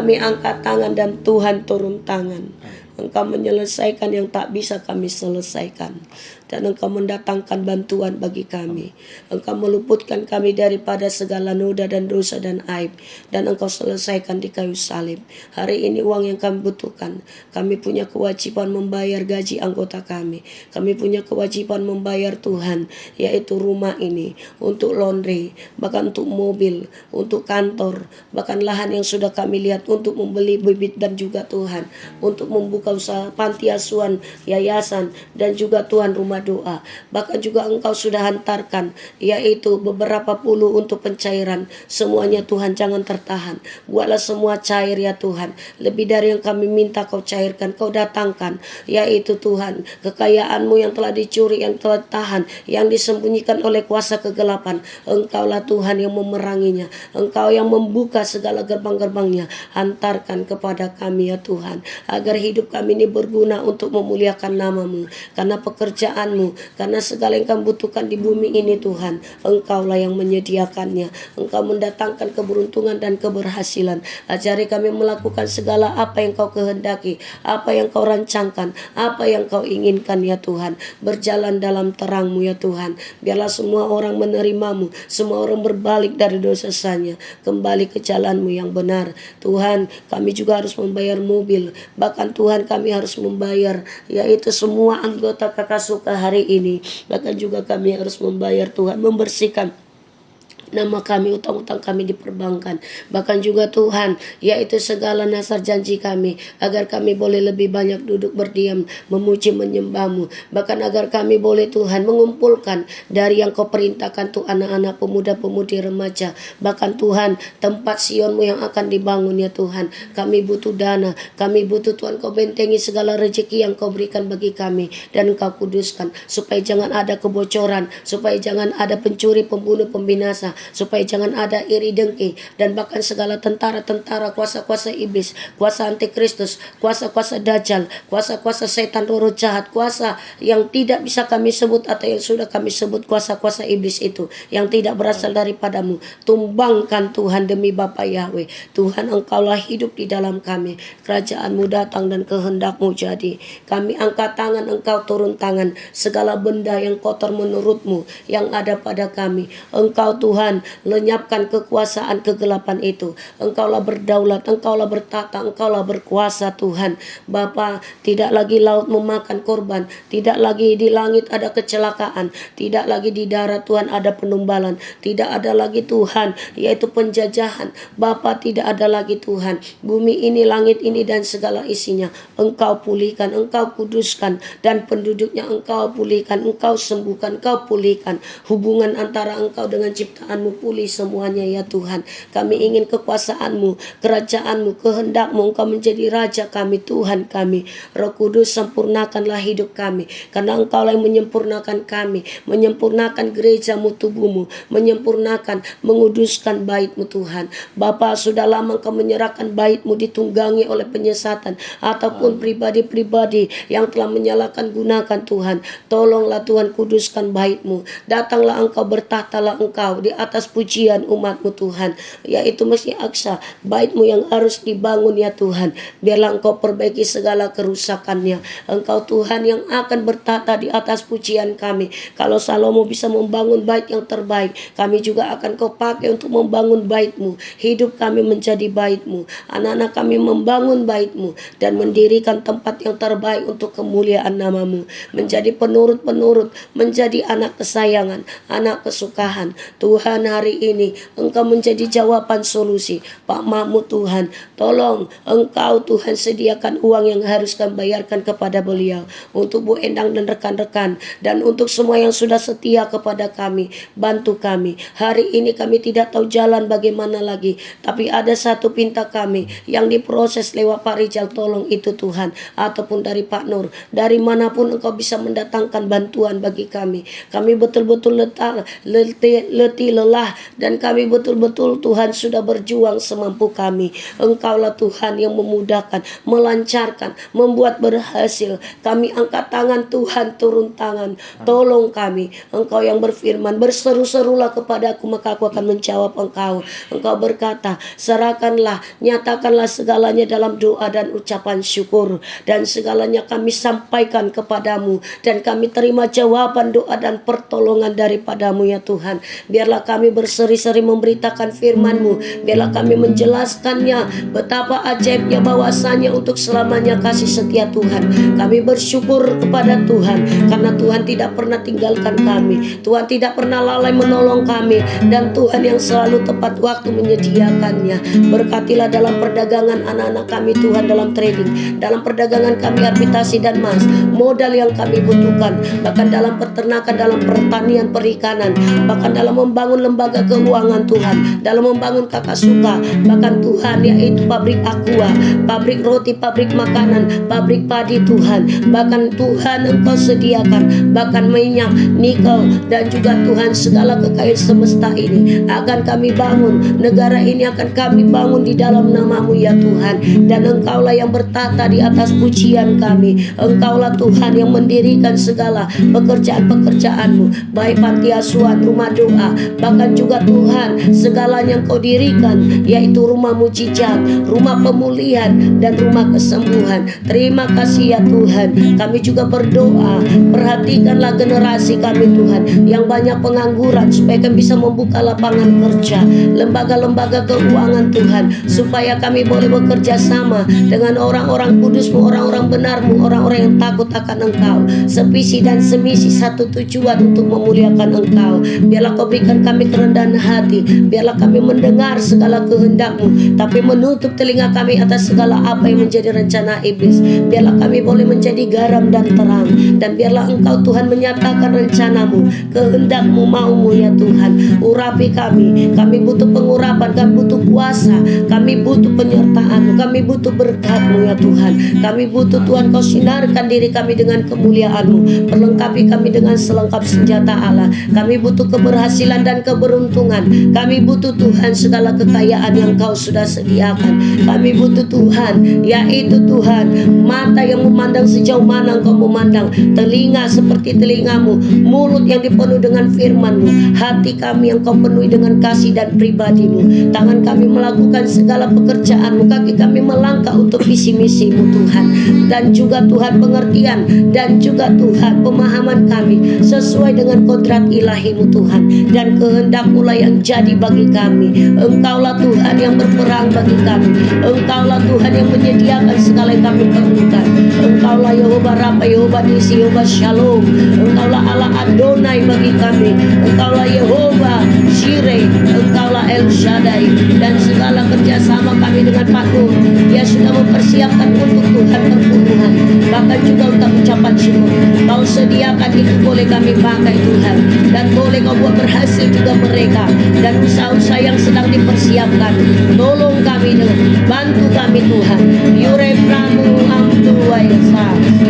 Kami angkat tangan dan Tuhan turun tangan. Engkau menyelesaikan yang tak bisa kami selesaikan. Dan Engkau mendatangkan bantuan bagi kami. Engkau meluputkan kami daripada segala noda dan dosa dan aib. Dan Engkau selesaikan di kayu salib. Hari ini uang yang kami butuhkan. Kami punya kewajiban membayar gaji anggota kami. Kami punya kewajiban membayar Tuhan, yaitu rumah ini, untuk laundry, bahkan untuk mobil, untuk kantor, bahkan lahan yang sudah kami lihat untuk membeli bibit dan juga Tuhan, untuk membuka usaha panti asuhan, yayasan, dan juga Tuhan rumah doa. Bahkan juga Engkau sudah hantarkan, yaitu beberapa puluh untuk pencairan. Semuanya Tuhan jangan tertahan. Buatlah semua cair ya Tuhan. Lebih dari yang kami minta Kau cairkan, Kau datangkan, yaitu Tuhan kekayaan-Mu yang telah dicuri, yang telah tahan, yang disembunyikan oleh kuasa kegelapan. Engkaulah Tuhan yang memeranginya. Engkau yang membuka segala gerbang-gerbangnya. Hantarkan kepada kami ya Tuhan, agar hidup kami ini berguna untuk memuliakan nama-Mu. Karena pekerjaan-Mu, karena segala yang kami butuhkan di bumi ini Tuhan, Engkaulah yang menyediakannya. Engkau mendatangkan keberuntungan dan keberhasilan. Ajari kami melakukan segala apa yang Kau kehendaki, apa yang Kau rancangkan, apa yang Kau inginkan ya Tuhan. Berjalan dalam terang-Mu ya Tuhan. Biarlah semua orang menerimamu, semua orang berbalik dari dosanya, kembali ke jalan-Mu yang benar. Tuhan, kami juga harus membayar mobil. Bahkan Tuhan, kami harus membayar, yaitu semua anggota Kakak Suka hari ini. Bahkan juga kami harus membayar Tuhan, membersihkan nama kami, utang-utang kami di perbankan. Bahkan juga Tuhan, yaitu segala nasar janji kami, agar kami boleh lebih banyak duduk berdiam, memuji menyembah-Mu. Bahkan agar kami boleh Tuhan mengumpulkan dari yang Kau perintahkan tuh anak-anak, pemuda-pemudi, remaja. Bahkan Tuhan, tempat Sion-Mu yang akan dibangun ya Tuhan. Kami butuh dana, kami butuh Tuhan Kau bentengi segala rezeki yang Kau berikan bagi kami. Dan Kau kuduskan, supaya jangan ada kebocoran, supaya jangan ada pencuri, pembunuh, pembinasa, supaya jangan ada iri dengki, dan bahkan segala tentara-tentara, kuasa-kuasa iblis, kuasa antikristus, kuasa-kuasa dajjal, kuasa-kuasa setan, roh jahat, kuasa yang tidak bisa kami sebut atau yang sudah kami sebut kuasa-kuasa iblis itu, yang tidak berasal daripada-Mu. Tumbangkan Tuhan demi Bapa Yahweh. Tuhan, Engkaulah hidup di dalam kami. Kerajaan-Mu datang dan kehendak-Mu jadi. Kami angkat tangan, Engkau turun tangan. Segala benda yang kotor menurut-Mu yang ada pada kami, Engkau Tuhan lenyapkan kekuasaan kegelapan itu. Engkaulah berdaulat, Engkaulah bertata, Engkaulah berkuasa Tuhan. Bapa, tidak lagi laut memakan korban, tidak lagi di langit ada kecelakaan, tidak lagi di darat Tuhan ada penumbalan, tidak ada lagi Tuhan yaitu penjajahan. Bapa, tidak ada lagi Tuhan. Bumi ini, langit ini dan segala isinya Engkau pulihkan, Engkau kuduskan, dan penduduknya Engkau pulihkan, Engkau sembuhkan, Engkau pulihkan. Hubungan antara Engkau dengan ciptaan-Mu pulih semuanya ya Tuhan. Kami ingin kekuasaan-Mu, kerajaan-Mu, kehendak-Mu. Engkau menjadi Raja kami, Tuhan kami. Roh Kudus, sempurnakanlah hidup kami, karena Engkau yang menyempurnakan kami, menyempurnakan gereja-Mu, tubuh-Mu, menyempurnakan, menguduskan bait-Mu Tuhan. Bapa, sudah lama Engkau menyerahkan bait-Mu ditunggangi oleh penyesatan ataupun pribadi-pribadi yang telah menyalahkan gunakan Tuhan. Tolonglah Tuhan, kuduskan bait-Mu. Datanglah Engkau, bertahtalah Engkau di atas pujian umat-Mu Tuhan, yaitu Masjid Aqsa, bait-Mu yang harus dibangun ya Tuhan. Biarlah Engkau perbaiki segala kerusakannya. Engkau Tuhan yang akan bertata di atas pujian kami. Kalau Salomo bisa membangun bait yang terbaik, kami juga akan Kau pakai untuk membangun bait-Mu. Hidup kami menjadi bait-Mu, anak-anak kami membangun bait-Mu, dan mendirikan tempat yang terbaik untuk kemuliaan nama-Mu. Menjadi penurut-penurut, menjadi anak kesayangan, anak kesukaan. Tuhan, hari ini Engkau menjadi jawaban solusi. Pak Mahmud Tuhan, tolong Engkau Tuhan sediakan uang yang harus kami bayarkan kepada beliau, untuk Bu Endang dan rekan-rekan, dan untuk semua yang sudah setia kepada kami. Bantu kami. Hari ini kami tidak tahu jalan bagaimana lagi, tapi ada satu pinta kami yang diproses lewat Pak Rijal. Tolong itu Tuhan, ataupun dari Pak Nur, dari manapun Engkau bisa mendatangkan bantuan bagi kami. Kami betul-betul letih lelah, dan kami betul-betul Tuhan sudah berjuang semampu kami. Engkaulah Tuhan yang memudahkan, melancarkan, membuat berhasil. Kami angkat tangan Tuhan, turun tangan, tolong kami. Engkau yang berfirman, berseru-serulah kepadaku maka aku akan menjawab engkau. Engkau berkata, serahkanlah, nyatakanlah segalanya dalam doa dan ucapan syukur, dan segalanya kami sampaikan kepadamu, dan kami terima jawaban doa dan pertolongan daripadamu ya Tuhan. Biarlah kami berseri-seri memberitakan firman-Mu, biarlah kami menjelaskannya betapa ajaibnya bahwasanya untuk selamanya kasih setia Tuhan. Kami bersyukur kepada Tuhan karena Tuhan tidak pernah tinggalkan kami, Tuhan tidak pernah lalai menolong kami, dan Tuhan yang selalu tepat waktu menyediakannya. Berkatilah dalam perdagangan anak-anak kami Tuhan, dalam trading, dalam perdagangan kami arbitrasi dan emas, modal yang kami butuhkan, bahkan dalam peternakan, dalam pertanian, perikanan, bahkan dalam membangun lembaga keuangan Tuhan, dalam membangun kakak suka, bahkan Tuhan yaitu pabrik aqua, pabrik roti, pabrik makanan, pabrik padi Tuhan, bahkan Tuhan Engkau sediakan, bahkan minyak, nikel, dan juga Tuhan segala kekayaan semesta ini akan kami bangun. Negara ini akan kami bangun di dalam nama-Mu ya Tuhan, dan Engkaulah yang bertata di atas pujian kami. Engkaulah Tuhan yang mendirikan segala pekerjaan-pekerjaan-Mu, baik panti asuhan, rumah doa, bahkan juga Tuhan segalanya Engkau dirikan, yaitu rumah mujizat, rumah pemulihan, dan rumah kesembuhan. Terima kasih ya Tuhan. Kami juga berdoa, perhatikanlah generasi kami Tuhan yang banyak pengangguran, supaya kami bisa membuka lapangan kerja, lembaga-lembaga keuangan Tuhan, supaya kami boleh bekerja sama dengan orang-orang kudus-Mu, orang-orang benar-Mu, orang-orang yang takut akan Engkau, sevisi dan semisi, satu tujuan untuk memuliakan Engkau. Biarlah Kau berikan kami kerendahan hati, biarlah kami mendengar segala kehendak-Mu, tapi menutup telinga kami atas segala apa yang menjadi rencana iblis. Biarlah kami boleh menjadi garam dan terang, dan biarlah Engkau Tuhan menyatakan rencana-Mu, kehendak-Mu, mau-Mu ya Tuhan. Urapi kami butuh pengurapan, kami butuh kuasa, kami butuh penyertaan-Mu, kami butuh berkat-Mu ya Tuhan. Kami butuh Tuhan Kau sinarkan diri kami dengan kemuliaan-Mu, perlengkapi kami dengan selengkap senjata Allah. Kami butuh keberhasilan dan keberuntungan, kami butuh Tuhan segala kekayaan yang Kau sudah sediakan. Kami butuh Tuhan, yaitu Tuhan mata yang memandang sejauh mana Engkau memandang, telinga seperti telinga-Mu, mulut yang dipenuhi dengan firman-Mu, hati kami yang Kau penuhi dengan kasih dan pribadi-Mu, tangan kami melakukan segala pekerjaan-Mu, kaki kami melangkah untuk visi misi-Mu Tuhan, dan juga Tuhan pengertian, dan juga Tuhan pemahaman kami sesuai dengan kodrat ilahi-Mu Tuhan, dan kehendak-Mu lah yang jadi bagi kami. Engkaulah Tuhan yang berperang bagi kami, Engkaulah Tuhan yang menyediakan segala yang kami perlukan. Engkaulah Yehova Rafa, Yehova Nisi, Yehova Shalom. Engkaulah Allah Adonai bagi kami, Engkaulah Yehova Jireh, Engkaulah El Shaddai. Dan segala kerjasama kami dengan Pak Nur, Dia sudah mempersiapkan untuk Tuhan perpuluhan, bahkan juga untuk ucapan syukur. Kau sediakan itu boleh kami pakai Tuhan, dan boleh Kau buat berhasil juga mereka, dan usaha-usaha yang sedang dipersiapkan. Tolong kami Tuhan, bantu kami Tuhan. Yure pramu amtu waisa,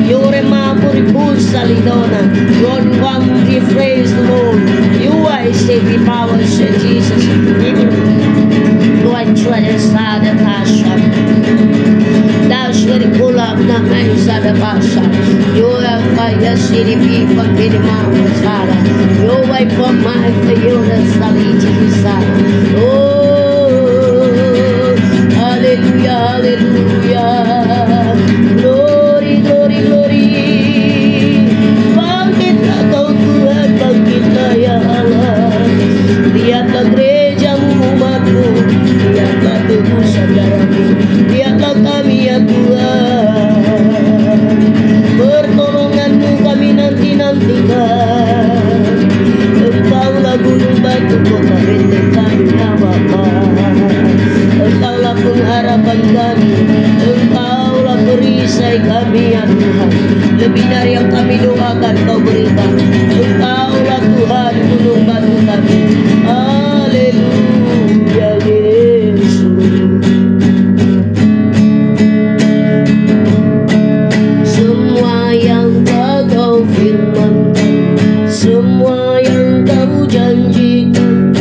yure mamuri salidona. God want to praise the Lord. You are saving power, said Jesus. Lord, try to start the passion. Thou should pull up the man's of the passion. You have fire city people in the mountains, Father. You wipe up my for you, the sality, Father. Oh, hallelujah, hallelujah. Glory, glory, glory. Bangkitlah kau Tuhan, bangkitlah ya Allah. Lihatlah gereja-Mu, umat-Mu, lihatlah tubuh saudara-Mu, lihatlah kami ya Tuhan. Pertolongan-Mu kami nanti-nantikan. Engkaulah gunung batu kota benteng kami ya Bapa. Engkaulah pengharapan kami, Engkaulah perisai kami ya Tuhan. Lebih dari yang kami doakan Kau berikan. Engkaulah Tuhan gunung batu kami. Haleluya Yesus. Semua yang Kau firmankan, semua yang Kau janjikan,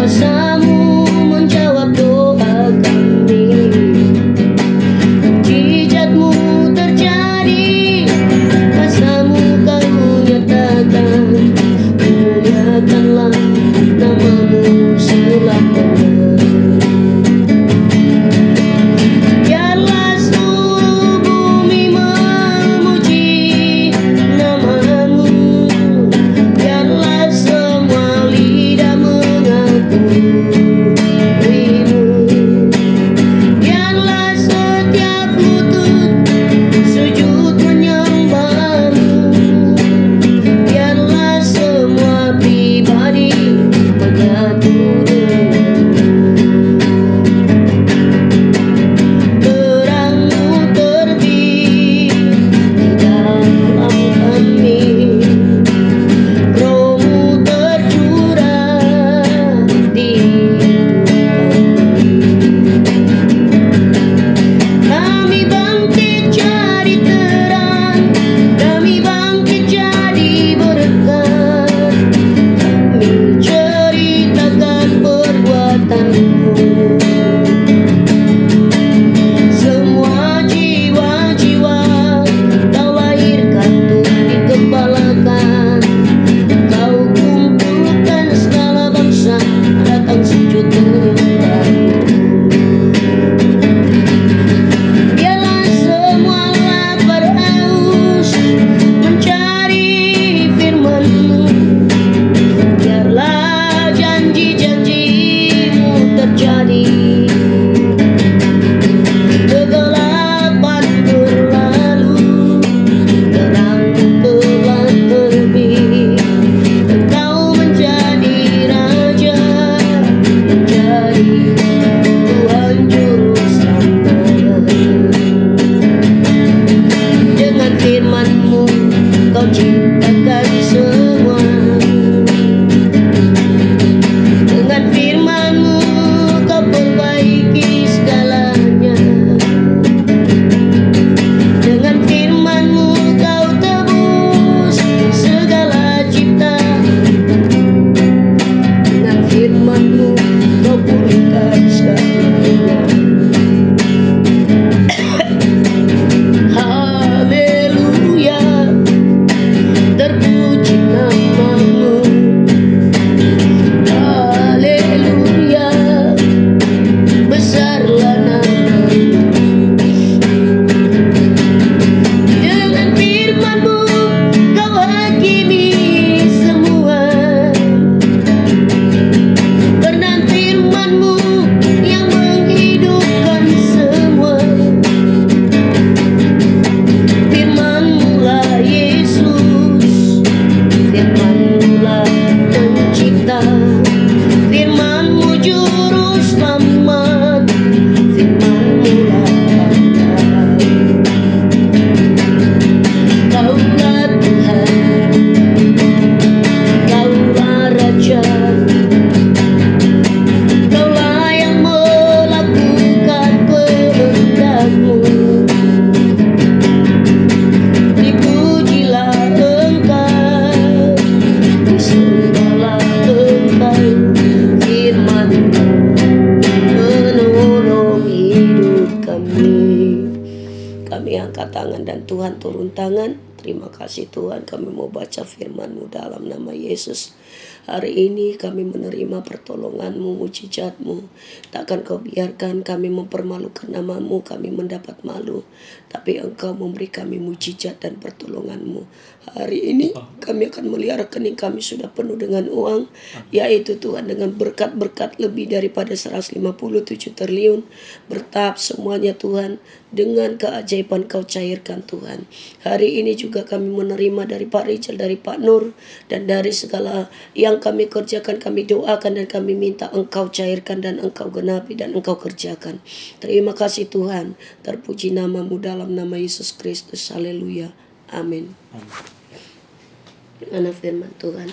Kuasamu menjawab doa kami, mujizatmu terjadi, kuasamu kau nyatakan, muliakanlah namamu selamanya. Biarlah seluruh bumi memuji namamu, biarlah semua lidah mengakuimu, biarlah setiap lutut sujud menyembahmu, biarlah semua pribadi menyatu denganmu. Terangmu terbit di dalam kami, Rohmu tercurah di hidup kami. Kami bangkit jadi terang, kami bangkit jadi berkat, kami ceritakan perbuatanmu. Semua jiwa-jiwa kau lahirkan untuk digembalakan, kau kumpulkan segala bangsa datang sujud menyembahmu. Biarlah semua lapar haus mencari firman-Mu, biarlah janji-janji-Mu terjadi. Kegelapan berlalu, terang telah terbit, Engkau menjadi Raja, menjadi Tuhan Juru Selamat. Dengan firman-Mu Kau ciptakan semua, dengan firman-Mu Kau perbaiki segalanya, dengan firman-Mu Kau tebus segala cipta, dengan firman-Mu Kau pulihkan segalanya. Haleluya, terpuji namamu. Haleluya, besarlah namamu. Dengan firman-Mu Kau hakimi semua, karena firman-Mu yang menghidupkan semua. Firman-Mu lah Yesus, firman-Mu lah pencipta, firman-Mu juru selamat, firman-Mu lah Allah. Kaulah Tuhan, Kaulah Raja, Kaulah yang melakukan kehendak-Mu. Dipujilah Engkau, disembahlah Engkau, firman-Mu menolong hidup kami. Kami angkat tangan dan Tuhan turun tangan. Terima kasih Tuhan, kami mau baca firman-Mu dalam nama Yesus. Hari ini kami menerima pertolongan-Mu, mujizat-Mu. Takkan Kau biarkan kami mempermalukan nama-Mu, kami mendapat malu. Tapi Engkau memberi kami mujizat dan pertolongan-Mu. Hari ini kami akan melihat rekening kami sudah penuh dengan uang, yaitu Tuhan dengan berkat-berkat lebih daripada 157 triliun. Bertahap semuanya Tuhan, dengan keajaiban Kau cairkan Tuhan. Hari ini juga kami menerima dari Pak Rijal, dari Pak Nur, dan dari segala yang kami kerjakan, kami doakan dan kami minta Engkau cairkan dan Engkau genapi dan Engkau kerjakan. Terima kasih Tuhan, terpuji nama-Mu dalam nama Yesus Kristus. Haleluya. Amin. Mana firman Tuhan?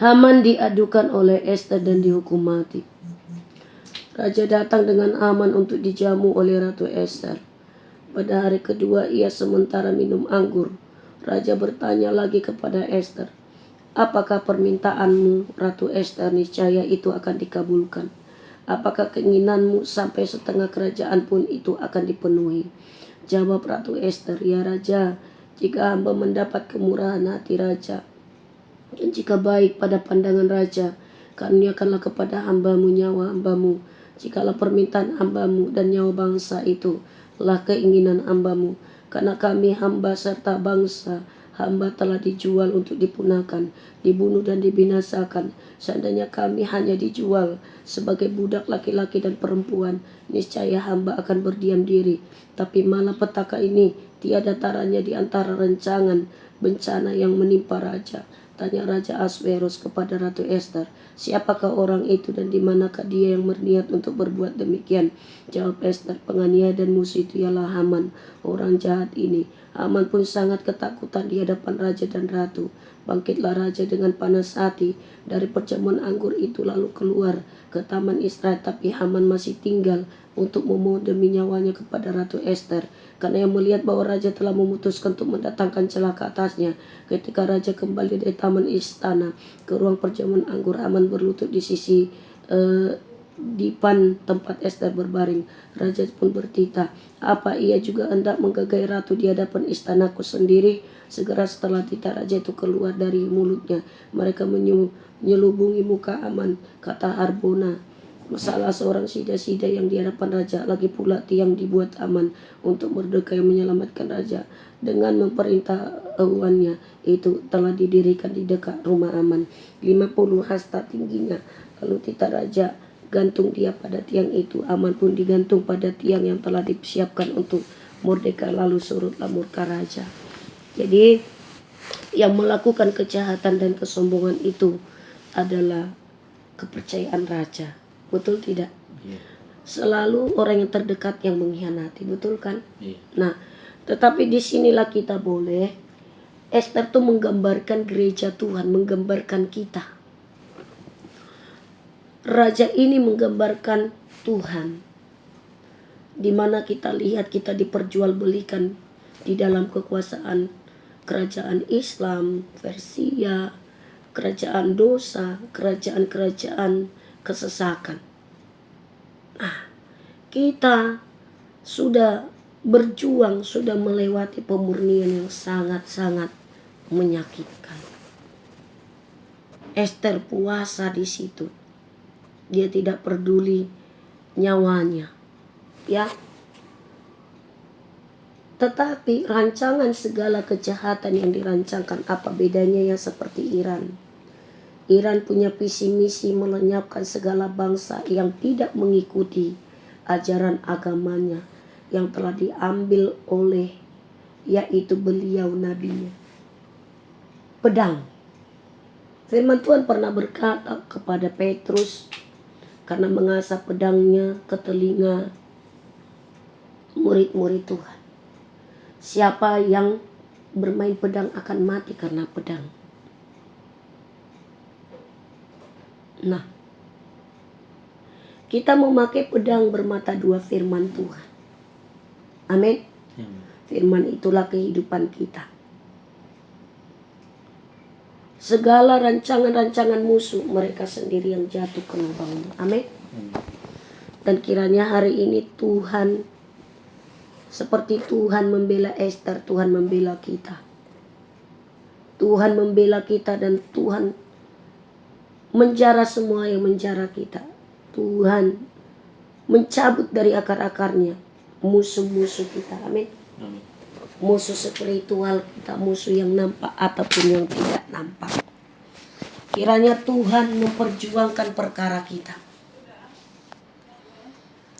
Haman diadukan oleh Ester dan dihukum mati. Raja datang dengan aman untuk dijamu oleh Ratu Ester. Pada hari kedua ia sementara minum anggur. Raja bertanya lagi kepada Ester, apakah permintaanmu, Ratu Ester? Niscaya itu akan dikabulkan. Apakah keinginanmu sampai setengah kerajaan pun itu akan dipenuhi? Jawab Ratu Ester, ya Raja, jika hamba mendapat kemurahan hati Raja, dan jika baik pada pandangan Raja, karuniakanlah kepada hambamu nyawa hambamu. Jikalau permintaan hambamu dan nyawa bangsa itu lah keinginan hambamu, karena kami hamba serta bangsa hamba telah dijual untuk dipunahkan, dibunuh dan dibinasakan. Seandainya kami hanya dijual sebagai budak laki-laki dan perempuan, niscaya hamba akan berdiam diri. Tapi malah petaka ini tiada taranya di antara rencangan bencana yang menimpa Raja. Tanya Raja Ahasverus kepada Ratu Ester, siapakah orang itu dan di manakah dia yang berniat untuk berbuat demikian? Jawab Ester, penganiaya dan musuh itu ialah Haman, orang jahat ini. Haman pun sangat ketakutan di hadapan Raja dan Ratu. Bangkitlah Raja dengan panas hati dari perjamuan anggur itu lalu keluar ke taman Israel. Tapi Haman masih tinggal untuk memohon demi nyawanya kepada Ratu Ester, karena yang melihat bahwa Raja telah memutuskan untuk mendatangkan celaka atasnya. Ketika Raja kembali dari taman istana ke ruang perjamuan anggur, Haman berlutut di sisi dipan tempat Ester berbaring. Raja pun bertitah, apa ia juga hendak menggagai ratu di hadapan istanaku sendiri? Segera setelah titah Raja itu keluar dari mulutnya, mereka menyelubungi muka Haman. Kata Harbona, salah seorang sida-sida yang di hadapan Raja, lagi pula tiang dibuat Haman untuk Mordekai menyelamatkan Raja. Dengan memperintahkannya itu telah didirikan di dekat rumah Haman 50 hasta tingginya. Lalu titah Raja gantung dia pada tiang itu. Haman pun digantung pada tiang yang telah disiapkan untuk Mordekai. Lalu surutlah murka Raja. Jadi yang melakukan kejahatan dan kesombongan itu adalah kepercayaan Raja. Betul tidak? Selalu orang yang terdekat yang mengkhianati, betul kan? Nah, tetapi disinilah kita boleh, Ester tuh menggambarkan gereja Tuhan, menggambarkan kita. Raja ini menggambarkan Tuhan, di mana kita lihat kita diperjualbelikan di dalam kekuasaan kerajaan Islam, Persia, kerajaan dosa, kerajaan-kerajaan kesesakan. Nah, kita sudah berjuang, sudah melewati pemurnian yang sangat-sangat menyakitkan. Ester puasa di situ. Dia tidak peduli nyawanya, ya. Tetapi rancangan segala kejahatan yang dirancangkan, apa bedanya ya seperti Iran? Iran punya visi misi melenyapkan segala bangsa yang tidak mengikuti ajaran agamanya yang telah diambil oleh, yaitu beliau nabinya. Pedang. Firman Tuhan pernah berkata kepada Petrus, karena mengasah pedangnya ke telinga murid-murid Tuhan. Siapa yang bermain pedang akan mati karena pedang. Nah, kita memakai pedang bermata dua, firman Tuhan. Amin. Firman itulah kehidupan kita. Segala rancangan-rancangan musuh, mereka sendiri yang jatuh kena baunya. Amin. Dan kiranya hari ini Tuhan, seperti Tuhan membela Ester, Tuhan membela kita. Tuhan membela kita dan Tuhan menjara semua yang menjara kita. Tuhan mencabut dari akar-akarnya musuh-musuh kita. Amin. Musuh spiritual kita, musuh yang nampak ataupun yang tidak nampak. Kiranya Tuhan memperjuangkan perkara kita.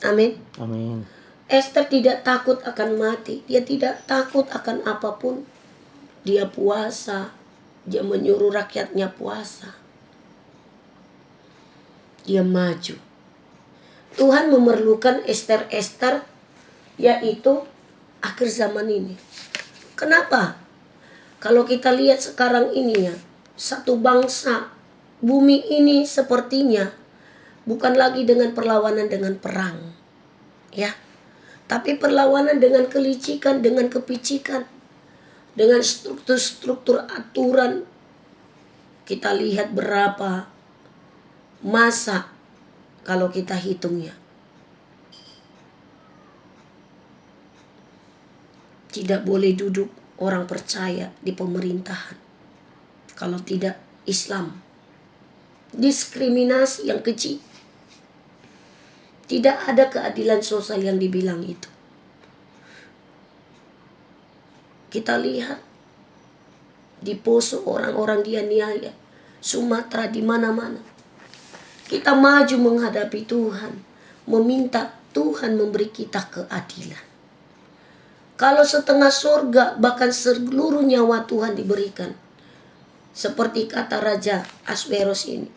Amin. Amin. Ester tidak takut akan mati. Dia tidak takut akan apapun. Dia puasa. Dia menyuruh rakyatnya puasa. Dia maju. Tuhan memerlukan Ester-Ester, yaitu akhir zaman ini. Kenapa? Kalau kita lihat sekarang ini ya, satu bangsa bumi ini sepertinya bukan lagi dengan perlawanan dengan perang, ya, tapi perlawanan dengan kelicikan, dengan kepicikan, dengan struktur-struktur aturan. Kita lihat berapa masa kalau kita hitungnya. Tidak boleh duduk orang percaya di pemerintahan kalau tidak Islam. Diskriminasi yang keji. Tidak ada keadilan sosial yang dibilang itu. Kita lihat di Poso orang-orang dianiaya, Sumatera, di mana-mana. Kita maju menghadapi Tuhan, meminta Tuhan memberi kita keadilan. Kalau setengah surga, bahkan seluruh nyawa Tuhan diberikan. Seperti kata Raja Ahasveros ini,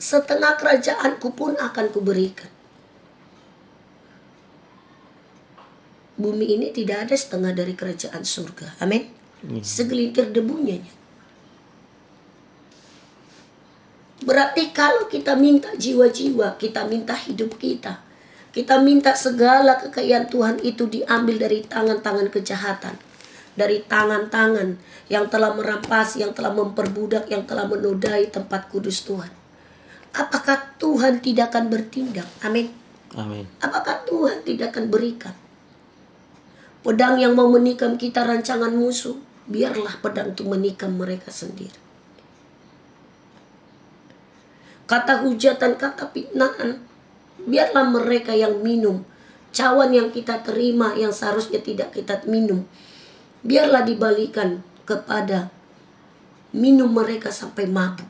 setengah kerajaanku pun akan kuberikan. Bumi ini tidak ada setengah dari kerajaan surga. Amin. Segelintir debunya. Berarti kalau kita minta jiwa-jiwa, kita minta hidup kita, kita minta segala kekayaan Tuhan itu diambil dari tangan-tangan kejahatan, dari tangan-tangan yang telah merampas, yang telah memperbudak, yang telah menodai tempat kudus Tuhan. Apakah Tuhan tidak akan bertindak? Amin. Amin. Apakah Tuhan tidak akan berikan? Pedang yang mau menikam kita rancangan musuh, biarlah pedang itu menikam mereka sendiri. Kata hujatan, kata fitnaan, biarlah mereka yang minum. Cawan yang kita terima yang seharusnya tidak kita minum, biarlah dibalikan kepada minum mereka sampai mabuk.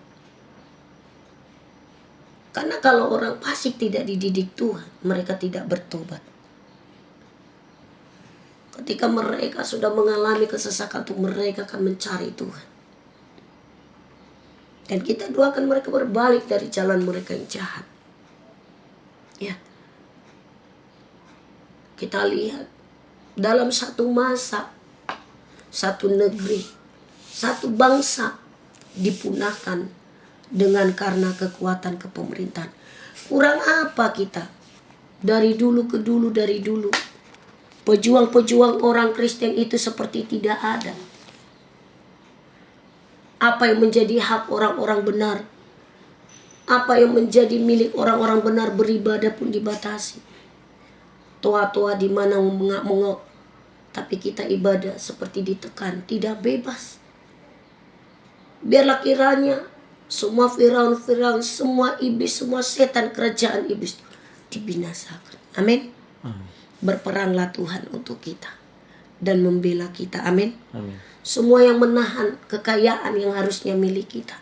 Karena kalau orang fasik tidak dididik Tuhan, mereka tidak bertobat. Ketika mereka sudah mengalami kesesakan, mereka akan mencari Tuhan. Dan kita doakan mereka berbalik dari jalan mereka yang jahat. Ya. Kita lihat dalam satu masa, satu negeri, satu bangsa dipunahkan dengan karena kekuatan kepemerintahan. Kurang apa kita? Dari dulu ke dulu, dari dulu. Pejuang-pejuang orang Kristen itu seperti tidak ada. Apa yang menjadi hak orang-orang benar, apa yang menjadi milik orang-orang benar beribadah pun dibatasi. Tua-tua di mana mengok, tapi kita ibadah seperti ditekan, tidak bebas. Biarlah kiranya semua Firaun, semua iblis, semua setan kerajaan iblis dibinasakan. Amin. Berperanglah Tuhan untuk kita dan membela kita. Amin. Amin. Semua yang menahan kekayaan yang harusnya milik kita,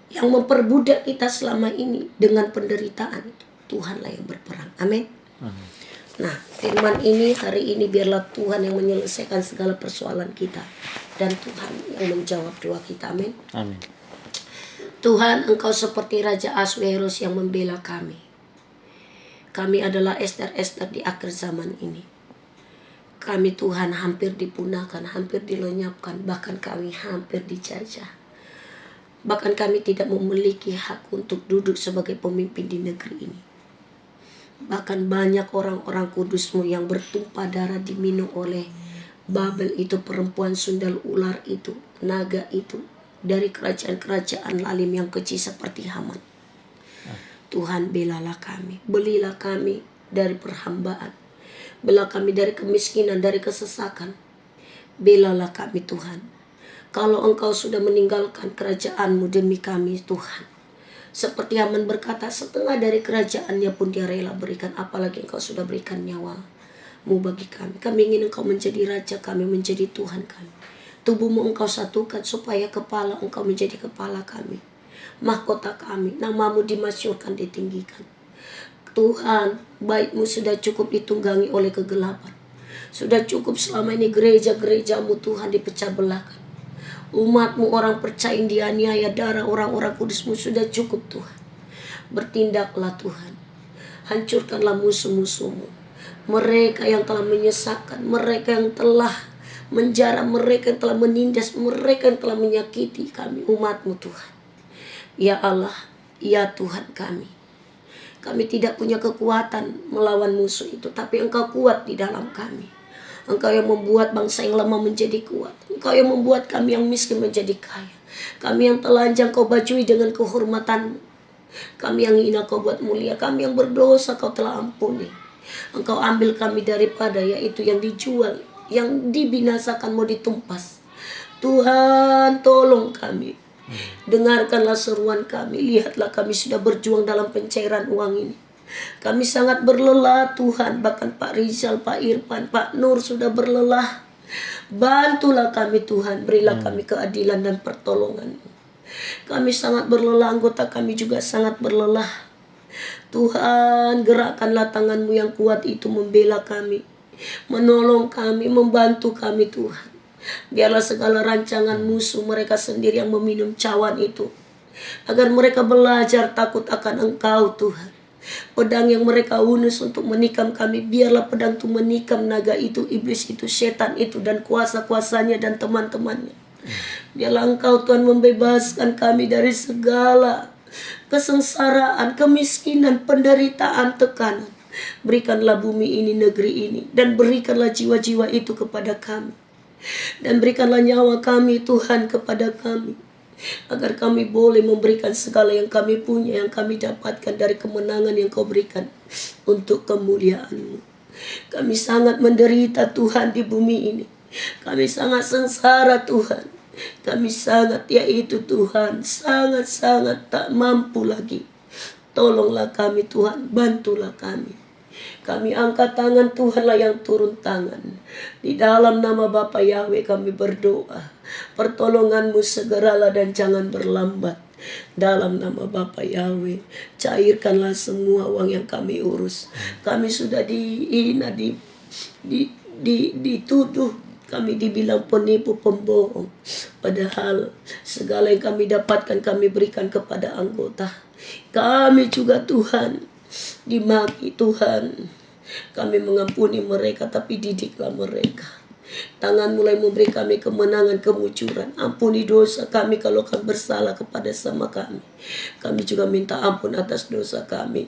yang memperbudak kita selama ini dengan penderitaan, Tuhanlah yang berperang. Amin. Nah, firman ini hari ini biarlah Tuhan yang menyelesaikan segala persoalan kita, dan Tuhan yang menjawab doa kita. Amin. Amin. Tuhan, Engkau seperti Raja Ahasveros yang membela kami. Kami adalah Ester-Ester di akhir zaman ini. Kami Tuhan hampir dipunahkan, hampir dilenyapkan, bahkan kami hampir dijajah. Bahkan kami tidak memiliki hak untuk duduk sebagai pemimpin di negeri ini. Bahkan banyak orang-orang kudus-Mu yang bertumpah darah diminum oleh Babel itu, perempuan sundal ular itu, naga itu, dari kerajaan-kerajaan lalim yang kecil seperti Haman. Tuhan, belalah kami, belilah kami dari perhambaan. Bela kami dari kemiskinan, dari kesesakan. Belalah kami Tuhan. Kalau Engkau sudah meninggalkan kerajaan-Mu demi kami Tuhan. Seperti Haman berkata, setengah dari kerajaannya pun dia rela berikan. Apalagi Engkau sudah berikan nyawa-Mu bagi kami. Kami ingin Engkau menjadi Raja kami, menjadi Tuhan kami. Tubuh-Mu Engkau satukan supaya kepala Engkau menjadi kepala kami. Mahkota kami, nama-Mu dimasyurkan, ditinggikan. Tuhan, baik-Mu sudah cukup ditunggangi oleh kegelapan. Sudah cukup selama ini gereja-gereja-Mu Tuhan dipecah belahkan. Umat-Mu orang percaya yang dianiaya, darah orang-orang kudus-Mu sudah cukup Tuhan. Bertindaklah Tuhan. Hancurkanlah musuh-musuh-Mu. Mereka yang telah menyesatkan, mereka yang telah menjara mereka yang telah menindas, mereka yang telah menyakiti kami, umat-Mu Tuhan. Ya Allah, ya Tuhan kami. Kami tidak punya kekuatan melawan musuh itu, tapi Engkau kuat di dalam kami. Engkau yang membuat bangsa yang lemah menjadi kuat. Engkau yang membuat kami yang miskin menjadi kaya. Kami yang telanjang Kau bajui dengan kehormatan-Mu. Kami yang hina Kau buat mulia. Kami yang berdosa Kau telah ampuni. Engkau ambil kami daripada yaitu yang dijual, yang dibinasakan mau ditumpas. Tuhan, tolong kami. Dengarkanlah seruan kami. Lihatlah kami sudah berjuang dalam pencairan uang ini. Kami sangat berlelah Tuhan. Bahkan Pak Rizal, Pak Irfan, Pak Nur sudah berlelah. Bantulah kami Tuhan. Berilah kami keadilan dan pertolongan. Kami sangat berlelah. Anggota kami juga sangat berlelah. Tuhan, gerakkanlah tangan-Mu yang kuat itu membela kami, menolong kami, membantu kami Tuhan. Biarlah segala rancangan musuh mereka sendiri yang meminum cawan itu, agar mereka belajar takut akan Engkau Tuhan. Pedang yang mereka hunus untuk menikam kami, biarlah pedang itu menikam naga itu, iblis itu, setan itu, dan kuasa-kuasanya dan teman-temannya. Biarlah Engkau Tuhan membebaskan kami dari segala kesengsaraan, kemiskinan, penderitaan, tekanan. Berikanlah bumi ini, negeri ini, dan berikanlah jiwa-jiwa itu kepada kami. Dan berikanlah nyawa kami Tuhan kepada kami, agar kami boleh memberikan segala yang kami punya, yang kami dapatkan dari kemenangan yang Kau berikan untuk kemuliaan-Mu. Kami sangat menderita Tuhan di bumi ini. Kami sangat sengsara Tuhan. Kami sangat, yaitu Tuhan, sangat-sangat tak mampu lagi. Tolonglah kami Tuhan, bantulah kami. Kami angkat tangan, Tuhanlah yang turun tangan. Di dalam nama Bapa Yahweh kami berdoa. Pertolongan-Mu segeralah dan jangan berlambat. Dalam nama Bapa Yahweh, cairkanlah semua uang yang kami urus. Kami sudah dihina, dituduh. Kami dibilang penipu, pembohong. Padahal segala yang kami dapatkan kami berikan kepada anggota. Kami juga Tuhan dimaki Tuhan. Kami mengampuni mereka, tapi didiklah mereka. Tangan mulai memberi kami kemenangan, kemujuran. Ampuni dosa kami kalau kami bersalah kepada sama kami. Kami juga minta ampun atas dosa kami.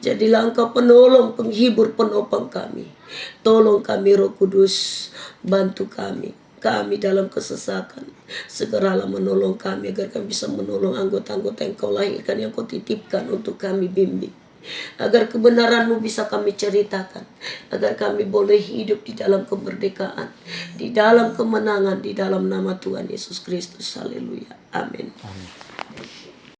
Jadilah Engkau penolong, penghibur, penopang kami. Tolong kami Roh Kudus, bantu kami. Kami dalam kesesakan, segeralah menolong kami agar kami bisa menolong anggota-anggota yang Kau lahirkan, yang Kau titipkan untuk kami bimbing. Agar kebenaran-Mu bisa kami ceritakan, agar kami boleh hidup di dalam kemerdekaan, di dalam kemenangan, di dalam nama Tuhan Yesus Kristus. Haleluya. Amin.